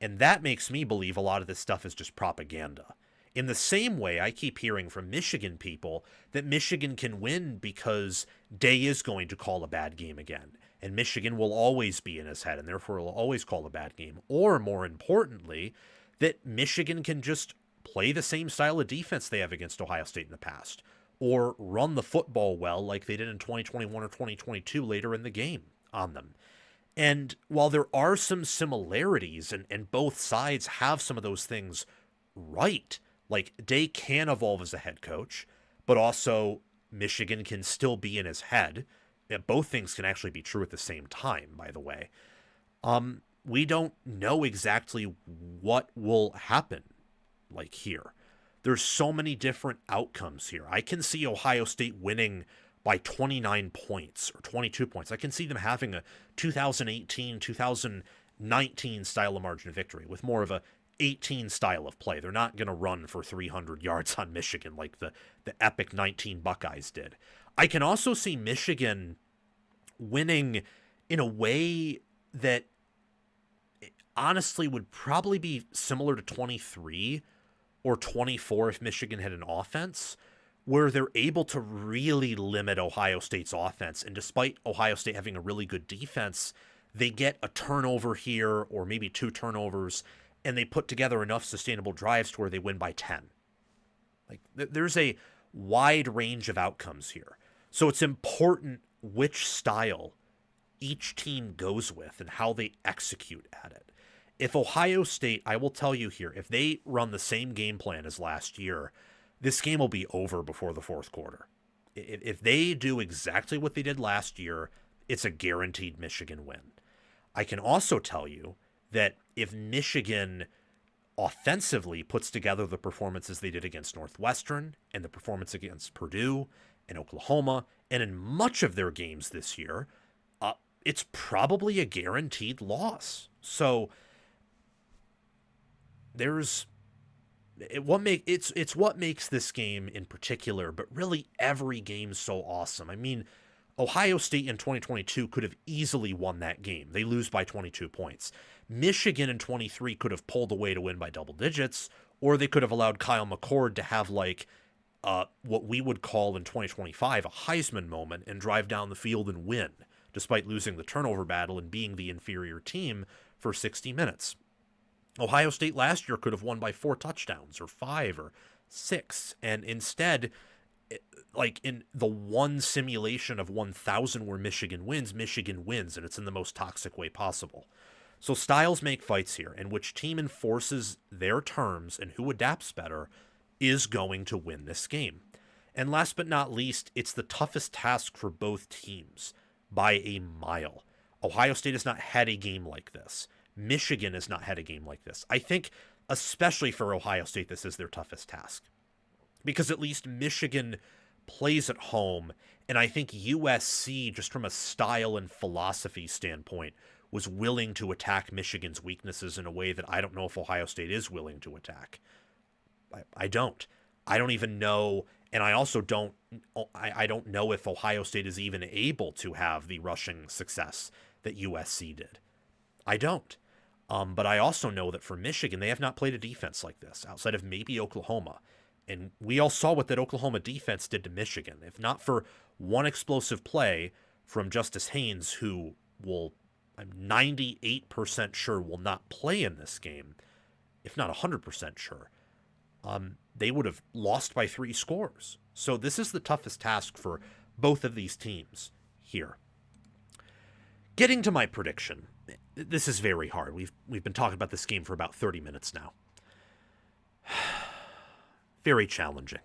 And that makes me believe a lot of this stuff is just propaganda. In the same way, I keep hearing from Michigan people that Michigan can win because Day is going to call a bad game again. And Michigan will always be in his head, and therefore will always call a bad game. Or, more importantly, that Michigan can just play the same style of defense they have against Ohio State in the past. Or run the football well like they did in 2021 or 2022 later in the game on them. And while there are some similarities, and both sides have some of those things right, like Day can evolve as a head coach, but also Michigan can still be in his head. Both things can actually be true at the same time, by the way. We don't know exactly what will happen here. There's so many different outcomes here. I can see Ohio State winning by 29 points or 22 points. I can see them having a 2018, 19 style of margin of victory, with more of a 18 style of play. They're not going to run for 300 yards on Michigan like the epic 19 Buckeyes did. I can also see Michigan winning in a way that honestly would probably be similar to 23 or 24 if Michigan had an offense, where they're able to really limit Ohio State's offense. And despite Ohio State having a really good defense, they get a turnover here or maybe 2 turnovers, and they put together enough sustainable drives to where they win by 10. Like, there's a wide range of outcomes here. So it's important which style each team goes with and how they execute at it. If Ohio State, I will tell you here, if they run the same game plan as last year, this game will be over before the fourth quarter. If they do exactly what they did last year, it's a guaranteed Michigan win. I can also tell you that if Michigan offensively puts together the performances they did against Northwestern and the performance against Purdue and Oklahoma and in much of their games this year, it's probably a guaranteed loss. So it's what makes this game in particular, but really every game so awesome. I mean, Ohio State in 2022 could have easily won that game. They lose by 22 points. Michigan in 23 could have pulled away to win by double digits, or they could have allowed Kyle McCord to have like what we would call in 2025 a Heisman moment and drive down the field and win, despite losing the turnover battle and being the inferior team for 60 minutes. Ohio State last year could have won by 4 touchdowns or 5 or 6, and instead, like in the one simulation of 1,000 where Michigan wins, and it's in the most toxic way possible. So styles make fights here, and which team enforces their terms and who adapts better is going to win this game. And last but not least, it's the toughest task for both teams by a mile. Ohio State has not had a game like this. Michigan has not had a game like this. I think, especially for Ohio State, this is their toughest task. Because at least Michigan plays at home, and I think USC, just from a style and philosophy standpoint, was willing to attack Michigan's weaknesses in a way that I don't know if Ohio State is willing to attack. I don't. I don't even know, and I also don't know if Ohio State is even able to have the rushing success that USC did. I don't. But I also know that for Michigan, they have not played a defense like this, outside of maybe Oklahoma. And we all saw what that Oklahoma defense did to Michigan. If not for one explosive play from Justice Haynes, who I'm 98% sure will not play in this game, if not 100% sure, they would have lost by 3 scores. So this is the toughest task for both of these teams here. Getting to my prediction, this is very hard. We've been talking about this game for about 30 minutes now. Very challenging.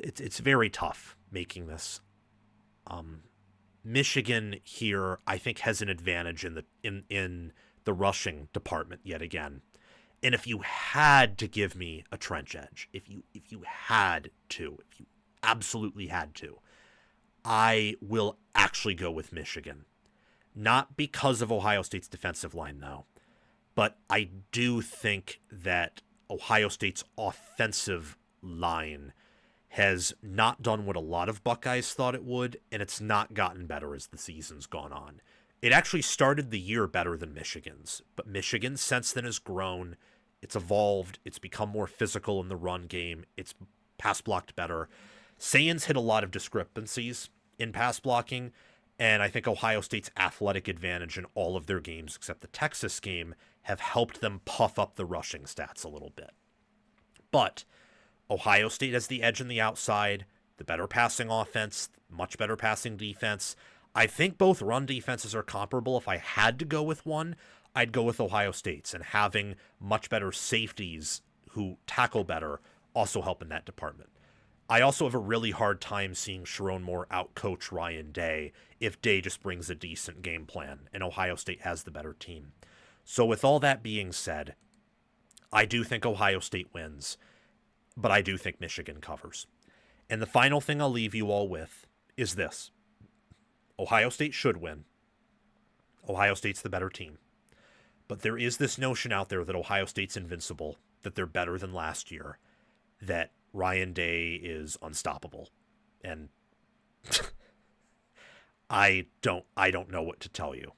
It's very tough making this. Michigan here, I think, has an advantage in the rushing department yet again. And if you had to give me a trench edge, if you absolutely had to, I will actually go with Michigan. Not because of Ohio State's defensive line, though, but I do think that Ohio State's offensive line has not done what a lot of Buckeyes thought it would, and it's not gotten better as the season's gone on. It actually started the year better than Michigan's, but Michigan since then has grown. It's evolved. It's become more physical in the run game. It's pass blocked better. Sands hit a lot of discrepancies in pass blocking, and I think Ohio State's athletic advantage in all of their games except the Texas game have helped them puff up the rushing stats a little bit. But Ohio State has the edge on the outside, the better passing offense, much better passing defense. I think both run defenses are comparable. If I had to go with one, I'd go with Ohio State's, and having much better safeties who tackle better also help in that department. I also have a really hard time seeing Sharon Moore outcoach Ryan Day if Day just brings a decent game plan, and Ohio State has the better team. So with all that being said, I do think Ohio State wins, but I do think Michigan covers. And the final thing I'll leave you all with is this. Ohio State should win. Ohio State's the better team. But there is this notion out there that Ohio State's invincible, that they're better than last year, that Ryan Day is unstoppable. And I don't know what to tell you.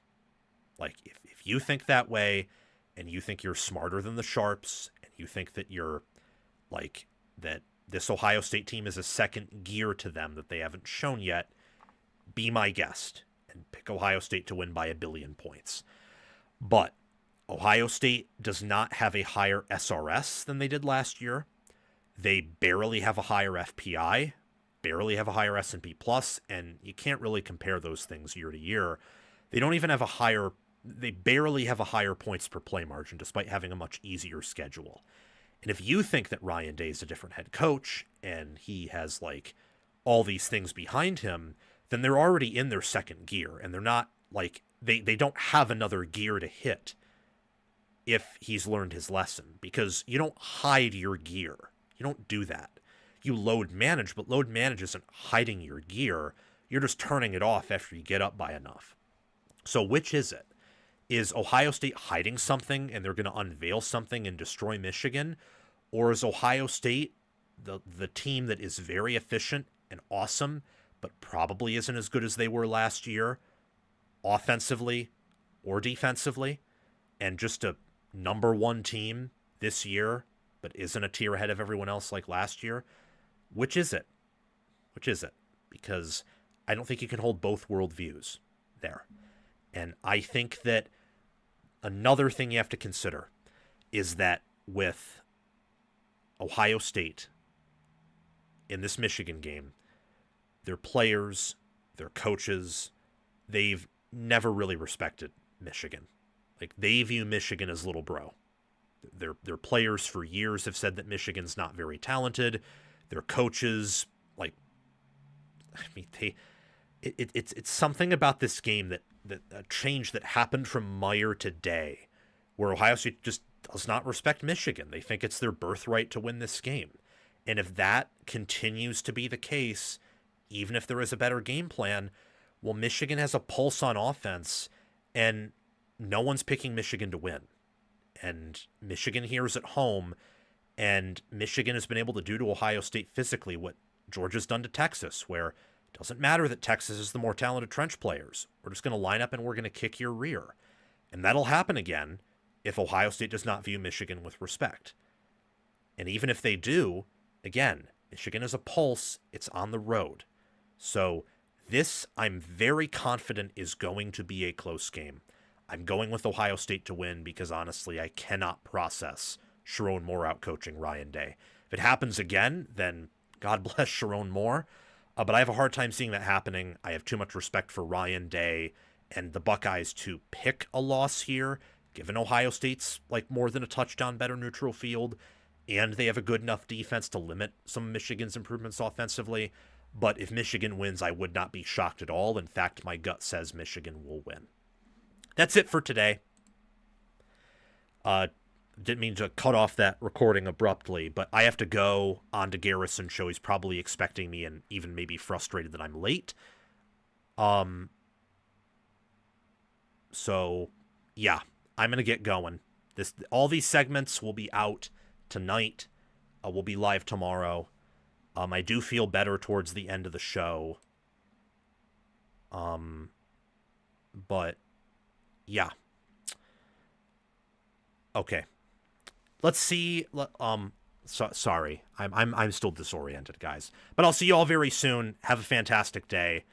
Like, if you think that way, and you think you're smarter than the Sharps, and you think that you're, like, that this Ohio State team is a second gear to them that they haven't shown yet, be my guest, and pick Ohio State to win by 1 billion points. But Ohio State does not have a higher SRS than they did last year. They barely have a higher FPI, barely have a higher S&P Plus, and you can't really compare those things year to year. They don't even have they barely have a higher points per play margin, despite having a much easier schedule. And if you think that Ryan Day is a different head coach, and he has, like, all these things behind him, then they're already in their second gear, and they're not, like, they don't have another gear to hit if he's learned his lesson, because you don't hide your gear. You don't do that. You load manage, but load manage isn't hiding your gear. You're just turning it off after you get up by enough. So which is it? Is Ohio State hiding something and they're going to unveil something and destroy Michigan? Or is Ohio State the team that is very efficient and awesome, but probably isn't as good as they were last year, offensively or defensively, and just a number one team this year, but isn't a tier ahead of everyone else like last year? Which is it? Which is it? Because I don't think you can hold both worldviews there. And I think that another thing you have to consider is that with Ohio State in this Michigan game, their players, their coaches, they've never really respected Michigan. Like, they view Michigan as little bro. Their players for years have said that Michigan's not very talented. Their coaches, like, I mean, it's something about this game that a change that happened from Meyer to Day, where Ohio State just does not respect Michigan. They think it's their birthright to win this game. And if that continues to be the case, even if there is a better game plan, well, Michigan has a pulse on offense, and no one's picking Michigan to win. And Michigan here is at home, and Michigan has been able to do to Ohio State physically what Georgia's done to Texas, where it doesn't matter that Texas is the more talented trench players. We're just going to line up and we're going to kick your rear. And that'll happen again if Ohio State does not view Michigan with respect. And even if they do, again, Michigan is a pulse. It's on the road. So this, I'm very confident, is going to be a close game. I'm going with Ohio State to win because, honestly, I cannot process Sharon Moore out-coaching Ryan Day. If it happens again, then God bless Sharon Moore. But I have a hard time seeing that happening. I have too much respect for Ryan Day and the Buckeyes to pick a loss here, given Ohio State's, like, more than a touchdown better neutral field, and they have a good enough defense to limit some of Michigan's improvements offensively. But if Michigan wins, I would not be shocked at all. In fact, my gut says Michigan will win. That's it for today. Didn't mean to cut off that recording abruptly, but I have to go on to Garrison show. He's probably expecting me and even maybe frustrated that I'm late. So yeah, I'm going to get going. All these segments will be out tonight. We'll be live tomorrow. I do feel better towards the end of the show. But yeah. Okay. Let's see. Sorry. I'm still disoriented, guys. But I'll see you all very soon. Have a fantastic day.